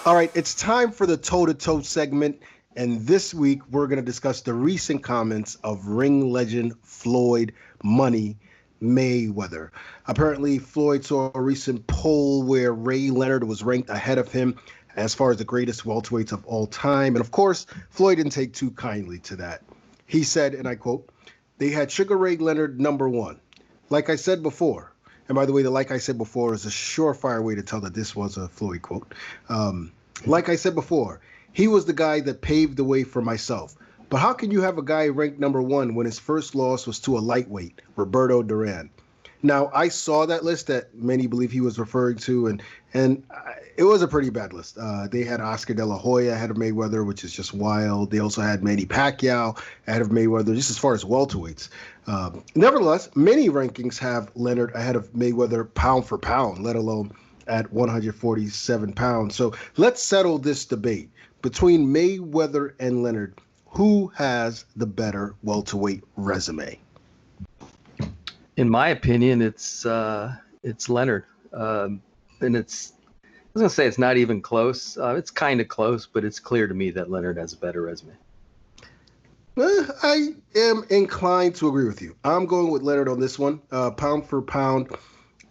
All right, it's time for the toe-to-toe segment. And this week, we're going to discuss the recent comments of ring legend Floyd Money Mayweather. Apparently, Floyd saw a recent poll where Leonard was ranked ahead of him as far as the greatest welterweights of all time. And of course, Floyd didn't take too kindly to that. He said, and I quote, "They had Sugar Ray Leonard number one. Like I said before," and by the way, the "like I said before" is a surefire way to tell that this was a Floyd quote. "Like I said before, he was the guy that paved the way for myself. But how can you have a guy ranked number one when his first loss was to a lightweight, Roberto Duran?" Now, I saw that list that many believe he was referring to, and it was a pretty bad list. They had Oscar De La Hoya ahead of Mayweather, which is just wild. They also had Manny Pacquiao ahead of Mayweather, just as far as welterweights. Nevertheless, many rankings have Leonard ahead of Mayweather pound for pound, let alone at 147 pounds. So let's settle this debate. Between Mayweather and Leonard, who has the better welterweight resume? In my opinion, it's Leonard, and I was gonna say it's not even close. It's kind of close, but it's clear to me that Leonard has a better resume. I am inclined to agree with you. I'm going with Leonard on this one. Pound for pound,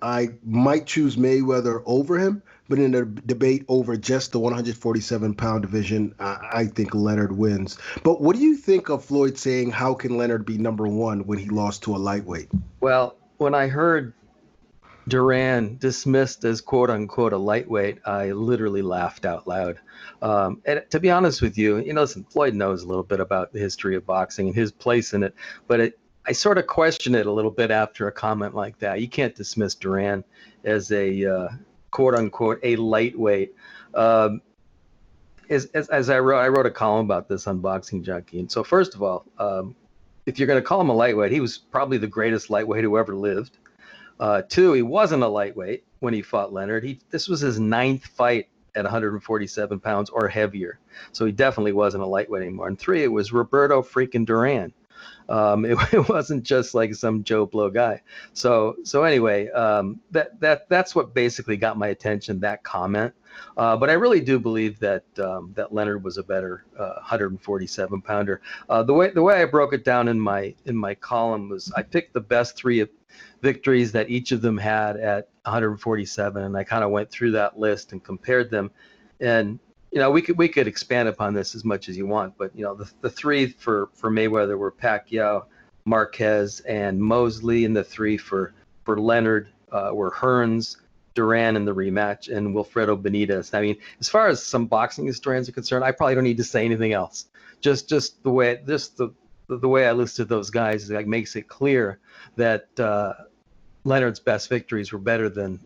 I might choose Mayweather over him, but in a debate over just the 147-pound division, I think Leonard wins. But what do you think of Floyd saying, "How can Leonard be number one when he lost to a lightweight"? Well, when I heard Duran dismissed as quote-unquote a lightweight, I literally laughed out loud. And to be honest with you, listen, Floyd knows a little bit about the history of boxing and his place in it, but I sort of question it a little bit after a comment like that. You can't dismiss Duran as a quote-unquote a lightweight. As I wrote a column about this on Boxing Junkie. And so first of all, if you're going to call him a lightweight, he was probably the greatest lightweight who ever lived. Two, he wasn't a lightweight when he fought Leonard. This was his 9th fight at 147 pounds or heavier. So he definitely wasn't a lightweight anymore. And three, it was Roberto freaking Duran. It wasn't just like some Joe Blow guy. So anyway, that's what basically got my attention, that comment. But I really do believe that Leonard was a better 147 pounder. The way I broke it down in my column was I picked the best three victories that each of them had at 147, and I kind of went through that list and compared them. And we could expand upon this as much as you want, but the three for Mayweather were Pacquiao, Marquez, and Mosley, and the three for Leonard were Hearns, Duran in the rematch, and Wilfredo Benitez. I mean, as far as some boxing historians are concerned, I probably don't need to say anything else. Just the way the way I listed those guys makes it clear that Leonard's best victories were better than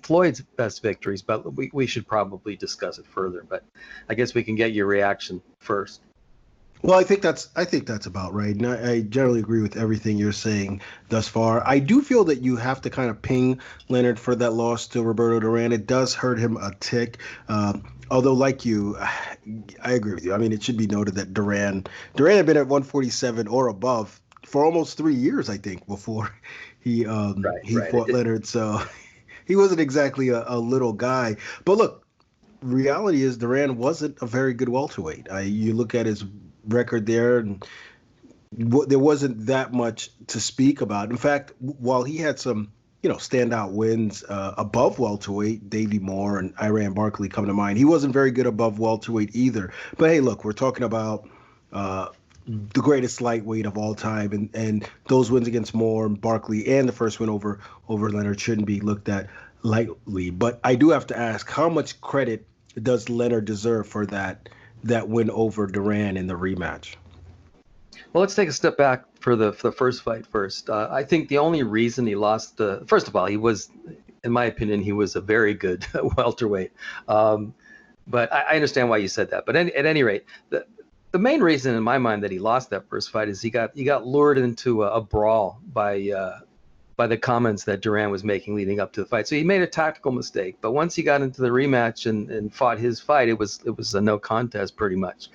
Floyd's best victories, but we should probably discuss it further. But I guess we can get your reaction first. Well, I think that's about right. And I generally agree with everything you're saying thus far. I do feel that you have to kind of ping Leonard for that loss to Roberto Duran. It does hurt him a tick. Although, like you, I agree with you. I mean, it should be noted that Duran had been at 147 or above for almost 3 years, I think, before he fought Leonard. So he wasn't exactly a little guy. But look, reality is Duran wasn't a very good welterweight. You look at his record there, and there wasn't that much to speak about. In fact, while he had some standout wins above welterweight, Davey Moore and Iran Barkley come to mind, he wasn't very good above welterweight either. But hey, look, we're talking about the greatest lightweight of all time, and those wins against Moore and Barkley and the first win over Leonard shouldn't be looked at lightly. But I do have to ask, how much credit does Leonard deserve for that win over Duran in the rematch? Well, let's take a step back for the first fight first. I think the only reason he lost, first of all, he was, in my opinion, he was a very good welterweight. But I understand why you said that. But at any rate, the main reason in my mind that he lost that first fight is he got lured into a brawl by the comments that Duran was making leading up to the fight. So he made a tactical mistake. But once he got into the rematch and fought his fight, it was a no contest pretty much.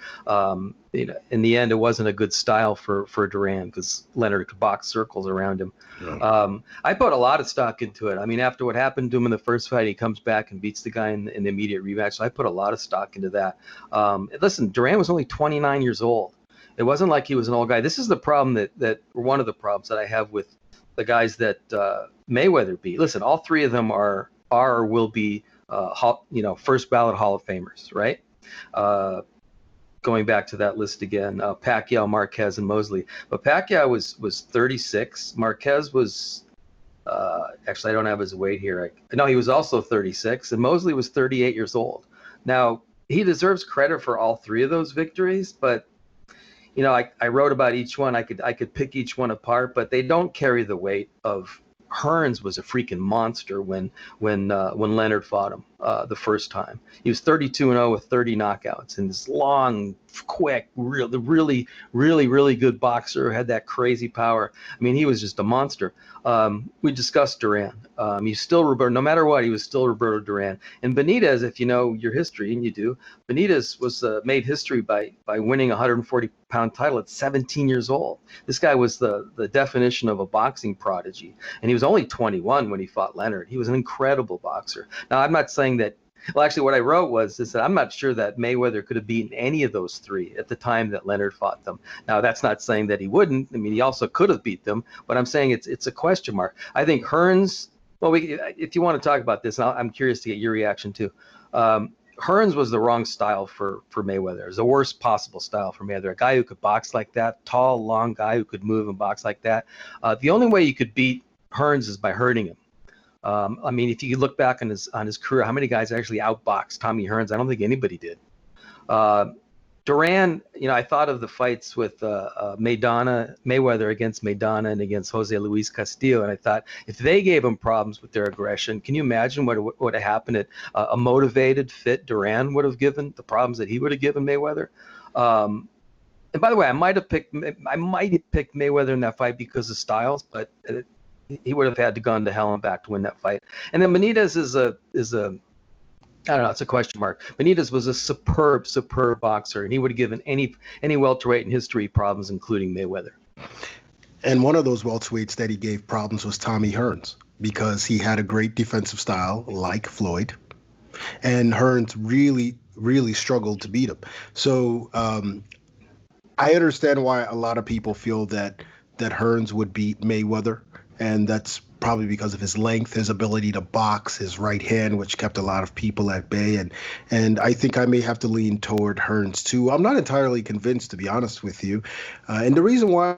In the end, it wasn't a good style for Duran because Leonard could box circles around him. Yeah. I put a lot of stock into it. I mean, after what happened to him in the first fight, he comes back and beats the guy in the immediate rematch. So I put a lot of stock into that. Listen, Duran was only 29 years old. It wasn't like he was an old guy. This is the problem that one of the problems that I have with the guys that Mayweather beat. Listen, all three of them are or will be first ballot Hall of Famers, right? Going back to that list again, Pacquiao, Marquez, and Mosley. But Pacquiao was 36. Marquez was actually, I don't have his weight here. No, he was also 36, and Mosley was 38 years old. Now, he deserves credit for all three of those victories, but I wrote about each one. I could pick each one apart, but they don't carry the weight of Hearns. Was a freaking monster when Leonard fought him the first time. He was 32-0 with 30 knockouts, and this long, quick, really good boxer who had that crazy power. I mean, he was just a monster. We discussed Duran. He's still Roberto. No matter what, he was still Roberto Duran. And Benitez, if you know your history, and you do, Benitez was made history by winning a 140-pound title at 17 years old. This guy was the definition of a boxing prodigy, and he was only 21 when he fought Leonard. He was an incredible boxer. Now, I'm not saying that. Well, actually, what I wrote is that I'm not sure that Mayweather could have beaten any of those three at the time that Leonard fought them. Now, that's not saying that he wouldn't. I mean, he also could have beat them, but I'm saying it's a question mark. I think Hearns. Well, if you want to talk about this, I'm curious to get your reaction too. Hearns was the wrong style for Mayweather. It was the worst possible style for Mayweather. A guy who could box like that, tall, long guy who could move and box like that. The only way you could beat Hearns is by hurting him. I mean, if you look back on his career, how many guys actually outboxed Tommy Hearns? I don't think anybody did. Duran, I thought of the fights with Mayweather against Maidana and against Jose Luis Castillo, and I thought if they gave him problems with their aggression, can you imagine what would have happened? At a motivated, fit Duran would have given the problems that he would have given Mayweather. And by the way, I might have picked Mayweather in that fight because of styles, but he would have had to gone to hell and back to win that fight. And then Benitez is a I don't know. It's a question mark. Benitez was a superb boxer, and he would have given any welterweight in history problems, including Mayweather. And one of those welterweights that he gave problems was Tommy Hearns, because he had a great defensive style like Floyd, and Hearns really struggled to beat him. So I understand why a lot of people feel that Hearns would beat Mayweather, and that's probably because of his length, his ability to box, his right hand, which kept a lot of people at bay. And I think I may have to lean toward Hearns too. I'm not entirely convinced, to be honest with you. And the reason why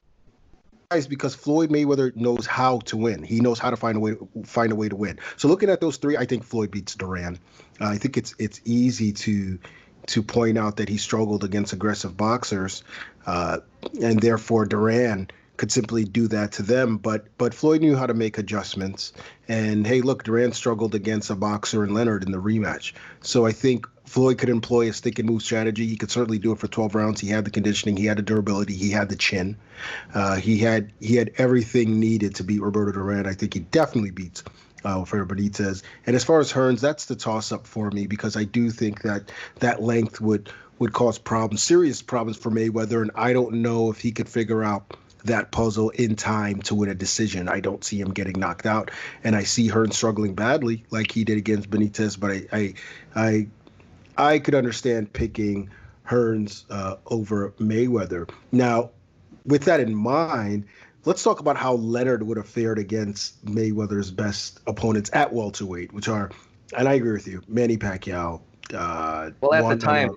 is because Floyd Mayweather knows how to win. He knows how to find a way to win. So looking at those three, I think Floyd beats Duran. I think it's easy to point out that he struggled against aggressive boxers, and therefore Duran could simply do that to them. But Floyd knew how to make adjustments. And hey, look, Duran struggled against a boxer in Leonard in the rematch. So I think Floyd could employ a stick and move strategy. He could certainly do it for 12 rounds. He had the conditioning, he had the durability, he had the chin. He had everything needed to beat Roberto Duran. I think he definitely beats Wilfredo Benitez. And as far as Hearns, that's the toss-up for me, because I do think that length would cause problems, serious problems for Mayweather. And I don't know if he could figure out that puzzle in time to win a decision. I don't see him getting knocked out, and I see Hearns struggling badly like he did against Benitez. But I could understand picking Hearns over Mayweather. Now, with that in mind, let's talk about how Leonard would have fared against Mayweather's best opponents at welterweight, which are, and I agree with you, Manny Pacquiao. Well, at the time,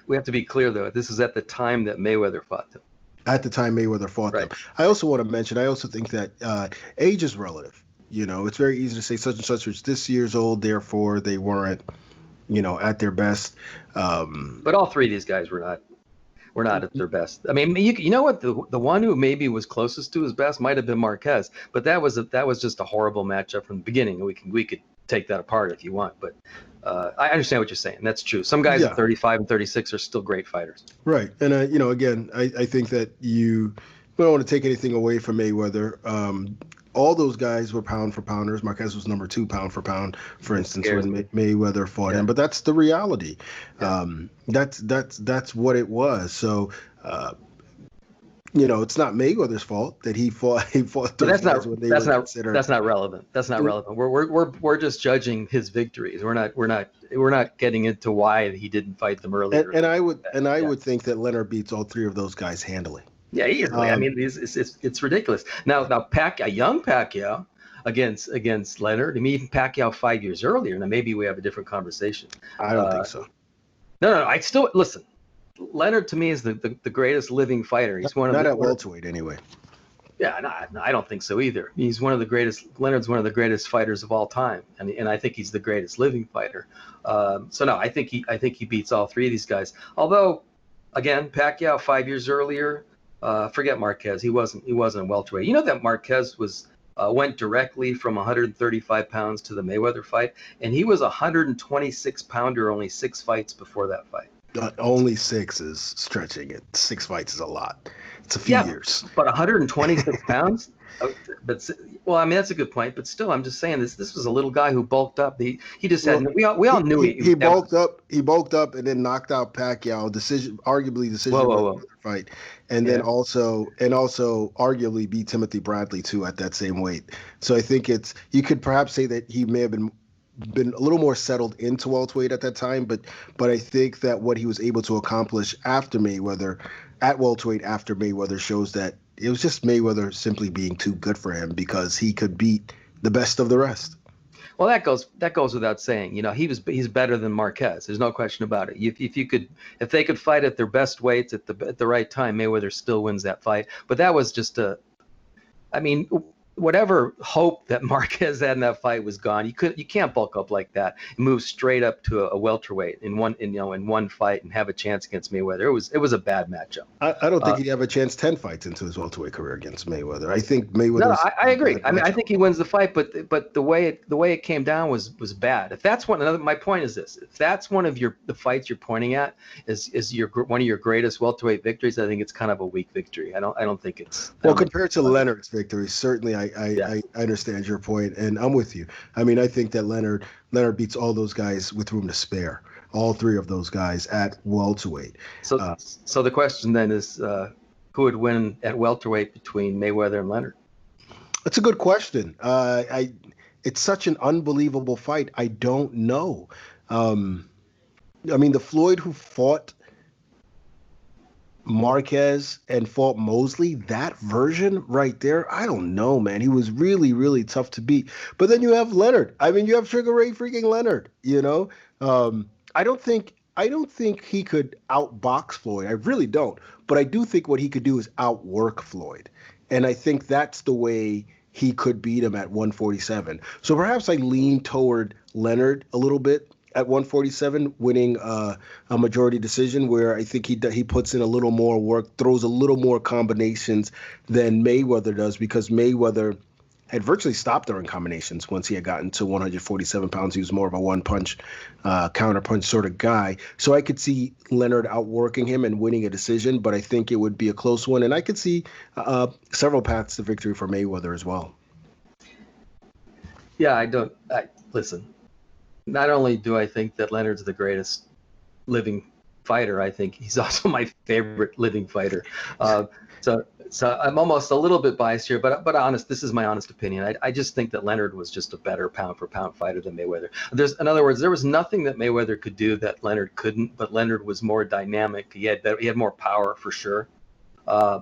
we have to be clear though. This is at the time that Mayweather fought them. At the time Mayweather fought them. I also want to mention, I also think that age is relative. You know, it's very easy to say such and such was this year's old, therefore they weren't, at their best. But all three of these guys were not at their best. I mean, you know what? The one who maybe was closest to his best might have been Marquez, but that was just a horrible matchup from the beginning. We could take that apart if you want, but I understand what you're saying. That's true. Some guys at 35 and 36 are still great fighters. Right. And, again, I think that you don't want to take anything away from Mayweather. All those guys were pound for pounders. Marquez was number 2 pound for pound, for instance, when Mayweather fought him. But that's the reality. Yeah. That's what it was. So, it's not Mayweather's fault that he fought those guys when they were considered. That's not relevant. That's not relevant. We're just judging his victories. We're not getting into why he didn't fight them earlier. And I would think that Leonard beats all three of those guys handily. Yeah, easily. I mean, it's ridiculous. Now young Pacquiao against Leonard. I mean, even Pacquiao 5 years earlier. Now maybe we have a different conversation. I don't think so. No. I still listen. Leonard to me is the greatest living fighter. He's one of not at welterweight anyway. Yeah, no, I don't think so either. He's one of the greatest. Leonard's one of the greatest fighters of all time, and I think he's the greatest living fighter. So no, I think he beats all three of these guys. Although, again, Pacquiao 5 years earlier. Forget Marquez. He wasn't a welterweight. You know that Marquez went directly from 135 pounds to the Mayweather fight, and he was a 126 pounder only 6 fights before that fight. Only 6 is stretching it. 6 fights is a lot. It's a few years. But 126 pounds? Well, I mean, that's a good point. But still, I'm just saying this was a little guy who bulked up. He just had. We all knew he bulked up. He bulked up and then knocked out Pacquiao. Arguably decision fight, and then also arguably beat Timothy Bradley too at that same weight. So I think you could perhaps say that he may have been a little more settled into welterweight at that time, but I think that what he was able to accomplish after Mayweather, at welterweight after Mayweather, shows that it was just Mayweather simply being too good for him because he could beat the best of the rest. Well, that goes without saying. He's better than Marquez. There's no question about it. If they could fight at their best weights at the right time, Mayweather still wins that fight. But that was just whatever hope that Marquez had in that fight was gone. You can't bulk up like that and move straight up to a welterweight in one fight and have a chance against Mayweather. It was a bad matchup. I don't think he'd have a chance 10 fights into his welterweight career against Mayweather. I think Mayweather. No, I agree. I mean, I think he wins the fight, but the way it came down was bad. If that's my point is this: if that's one of the fights you're pointing at is one of your greatest welterweight victories, I think it's kind of a weak victory. I don't think it's. Well, compared to Leonard's victory, certainly I I understand your point, and I'm with you. I mean, I think that Leonard beats all those guys with room to spare. All three of those guys at welterweight. So the question then is, who would win at welterweight between Mayweather and Leonard? That's a good question. It's such an unbelievable fight. I don't know. I mean, the Floyd who fought Marquez and fought Mosley, that version right there, I don't know, man. He was really, really tough to beat. But then you have Leonard. I mean, you have Sugar Ray freaking Leonard, you know? I don't think he could outbox Floyd. I really don't. But I do think what he could do is outwork Floyd. And I think that's the way he could beat him at 147. So perhaps I lean toward Leonard a little bit at 147, winning a majority decision, where I think he puts in a little more work, throws a little more combinations than Mayweather does, because Mayweather had virtually stopped throwing combinations once he had gotten to 147 pounds. He was more of a one-punch, counter-punch sort of guy. So I could see Leonard outworking him and winning a decision, but I think it would be a close one. And I could see several paths to victory for Mayweather as well. Yeah, listen, not only do I think that Leonard's the greatest living fighter, I think he's also my favorite living fighter. So I'm almost a little bit biased here, but this is my honest opinion. I just think that Leonard was just a better pound for pound fighter than Mayweather. In other words, there was nothing that Mayweather could do that Leonard couldn't, but Leonard was more dynamic. He had more power for sure,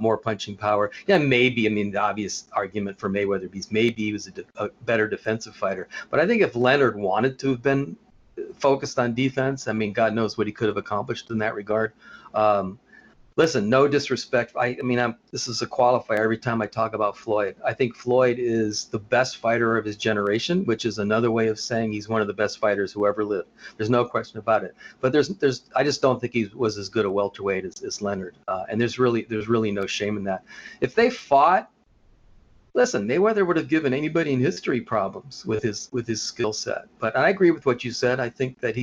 more punching power. Yeah, maybe. I mean, the obvious argument for Mayweather is maybe he was a better defensive fighter. But I think if Leonard wanted to have been focused on defense, I mean, God knows what he could have accomplished in that regard. Listen, no disrespect. This is a qualifier every time I talk about Floyd. I think Floyd is the best fighter of his generation, which is another way of saying he's one of the best fighters who ever lived. There's no question about it. But I just don't think he was as good a welterweight as Leonard. And there's really no shame in that. If they fought, listen, Mayweather would have given anybody in history problems with his skill set. But I agree with what you said. I think that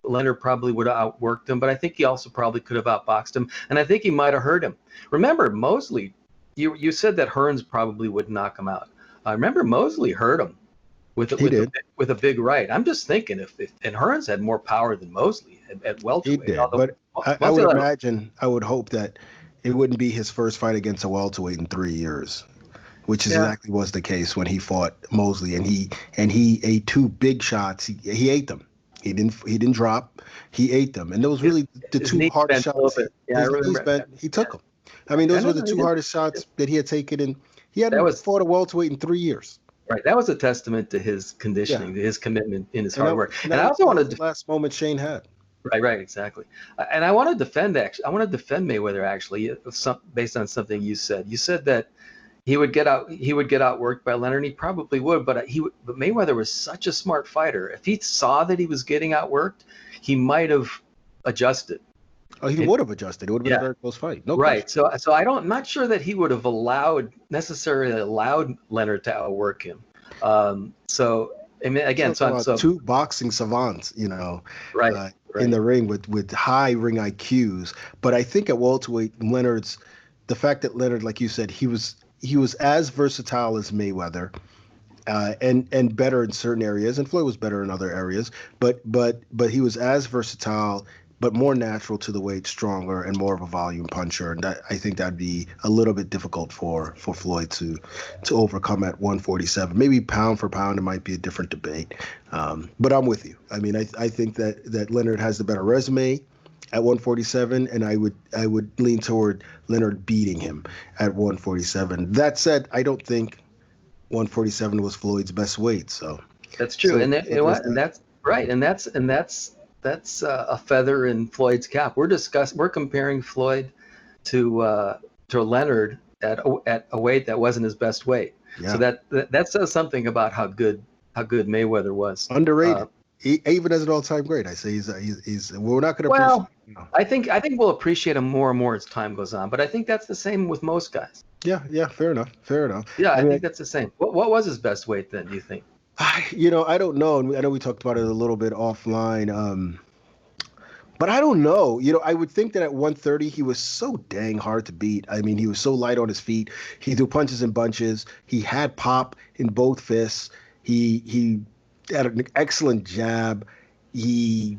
Leonard probably would have outworked him, but I think he also probably could have outboxed him, and I think he might have hurt him. Remember, Mosley, you said that Hearns probably would knock him out. I remember Mosley hurt him with a big right. I'm just thinking and Hearns had more power than Mosley at welterweight. He did, but I would imagine, I would hope that it wouldn't be his first fight against a welterweight in 3 years, which is exactly was the case when he fought Mosley, and he ate two big shots. He ate them. He didn't drop. He ate them, and those really the two hardest shots. He took them. I mean, those were the two hardest shots that he had taken, and he hadn't fought a welterweight in 3 years. Right, that was a testament to his conditioning, to his commitment in his hard work. And I also wanted the last moment Shane had. Right, exactly. And I want to defend Mayweather actually, based on something you said. You said that he would get outworked by Leonard. He probably would, but Mayweather was such a smart fighter. If he saw that he was getting outworked, he might have adjusted. Oh, he would have adjusted. It would have been a very close fight. No right. Question. So I'm not sure that he would have necessarily allowed Leonard to outwork him. So I mean, again, so two boxing savants, in the ring with high ring IQs. But I think at welterweight, the fact that Leonard, like you said, he was as versatile as Mayweather, and better in certain areas, and Floyd was better in other areas. But he was as versatile, but more natural to the weight, stronger, and more of a volume puncher. And I think that'd be a little bit difficult for Floyd to overcome at 147. Maybe pound for pound, it might be a different debate. But I'm with you. I mean, I think that Leonard has the better resume at 147, and I would lean toward Leonard beating him at 147. That said, I don't think 147 was Floyd's best weight. So that's true, and that's right, and that's a feather in Floyd's cap. We're comparing Floyd to Leonard at a weight that wasn't his best weight. Yeah. So that says something about how good Mayweather was. Underrated. Even as an all-time great, I say he's. We're not going to. Well, I think we'll appreciate him more and more as time goes on. But I think that's the same with most guys. Yeah, fair enough. Yeah, I think that's the same. What was his best weight then? Do you think? I don't know. And I know we talked about it a little bit offline. But I don't know. I would think that at 130, he was so dang hard to beat. I mean, he was so light on his feet. He threw punches and bunches. He had pop in both fists. He had an excellent jab. He,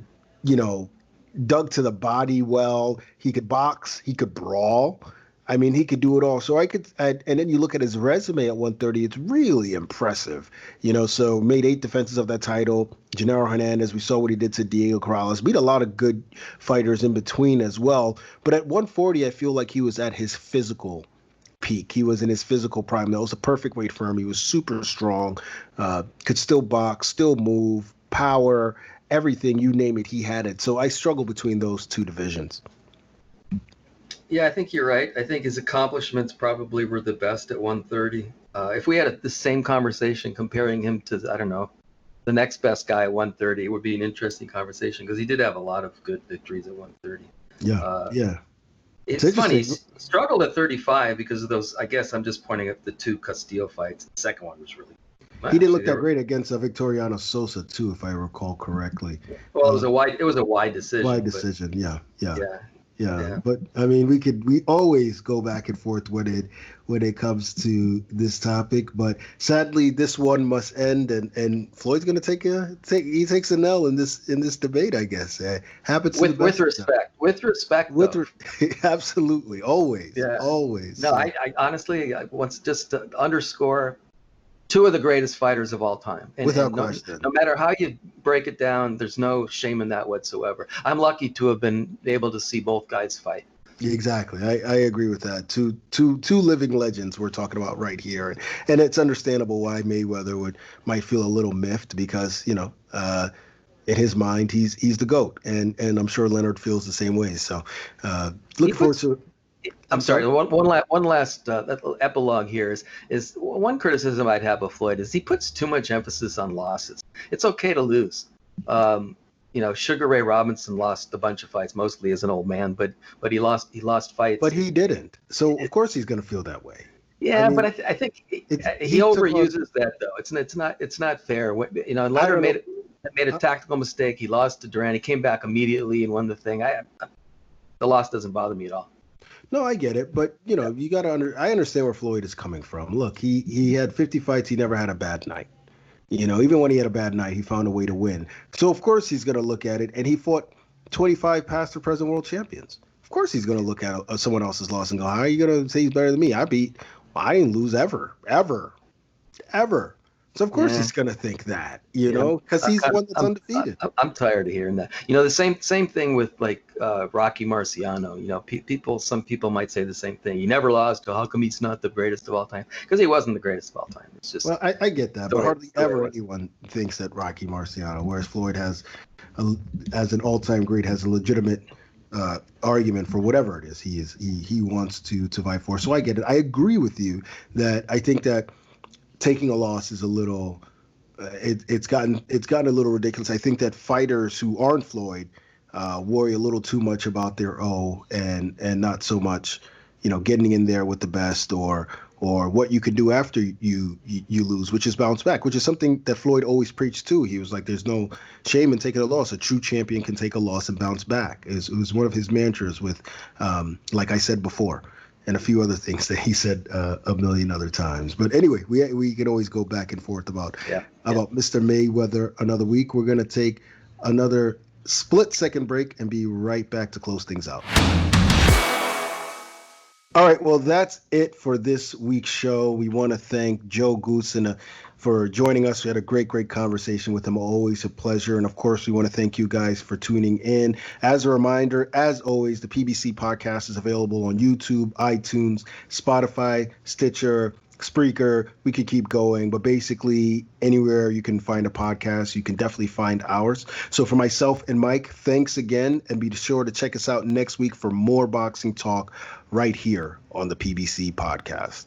dug to the body well. He could box. He could brawl. I mean, he could do it all. So and then you look at his resume at 130, it's really impressive. So made 8 defenses of that title. Gennaro Hernandez, we saw what he did to Diego Corrales. Beat a lot of good fighters in between as well. But at 140, I feel like he was at his physical peak. He was in his physical prime. That was a perfect weight for him. He was super strong, could still box, still move, power, everything, you name it, he had it. So I struggle between those two divisions. Yeah, I think you're right. I think his accomplishments probably were the best at 130. If we had the same conversation comparing him to, I don't know, the next best guy at 130, it would be an interesting conversation because he did have a lot of good victories at 130. Yeah. It's funny. He struggled at 35 because of those. I guess I'm just pointing at the 2 Castillo fights. The second one was really. He didn't look that great against Victoriano Sosa too, if I recall correctly. Well, it was a wide decision. Wide decision, yeah. But I mean, we always go back and forth when it comes to this topic. But sadly, this one must end, and Floyd's going to he takes an L in this debate, I guess. Happens to with respect. With respect. Absolutely, always, always. No, I honestly, I want just to underscore 2 of the greatest fighters of all time. Without question. No matter how you break it down, there's no shame in that whatsoever. I'm lucky to have been able to see both guys fight. Exactly. I agree with that. Two living legends we're talking about right here. And it's understandable why Mayweather might feel a little miffed because, in his mind, he's the GOAT. And I'm sure Leonard feels the same way. So look forward to it. I'm sorry. One last epilogue here is one criticism I'd have of Floyd is he puts too much emphasis on losses. It's okay to lose. Sugar Ray Robinson lost a bunch of fights, mostly as an old man, but he lost fights. But he didn't. So of course he's going to feel that way. Yeah, but I think he overuses that though. It's not fair. Leonard made a tactical mistake. He lost to Duran. He came back immediately and won the thing. The loss doesn't bother me at all. No, I get it, but you got to I understand where Floyd is coming from. Look, he had 50 fights, he never had a bad night. Even when he had a bad night, he found a way to win. So of course he's going to look at it, and he fought 25 past or present world champions. Of course he's going to look at someone else's loss and go, "How are you going to say he's better than me? I didn't lose ever. So of course he's going to think that, because he's the one that's undefeated. I'm tired of hearing that. The same thing with Rocky Marciano. Some people might say the same thing. He never lost. How come he's not the greatest of all time? Because he wasn't the greatest of all time. It's just. Well, I get that, but hardly ever anyone thinks that Rocky Marciano, whereas Floyd as an all-time great, has a legitimate argument for whatever it is he wants to fight for. So I get it. I agree with you that I think that taking a loss is a little it's gotten a little ridiculous. I think that fighters who aren't Floyd worry a little too much about their and not so much getting in there with the best or what you can do after you lose, which is bounce back, which is something that Floyd always preached too. He was like, there's no shame in taking a loss. A true champion can take a loss and bounce back. It was one of his mantras with like I said before, and a few other things that he said a million other times. But anyway, we can always go back and forth about Mr. Mayweather another week. We're going to take another split-second break and be right back to close things out. All right, well, that's it for this week's show. We want to thank Joe Goossen for joining us. We had a great conversation with him. Always a pleasure. And, of course, we want to thank you guys for tuning in. As a reminder, as always, the PBC Podcast is available on YouTube, iTunes, Spotify, Stitcher, Spreaker. We could keep going, but basically anywhere you can find a podcast, you can definitely find ours. So for myself and Mike, thanks again, and be sure to check us out next week for more boxing talk right here on the PBC Podcast.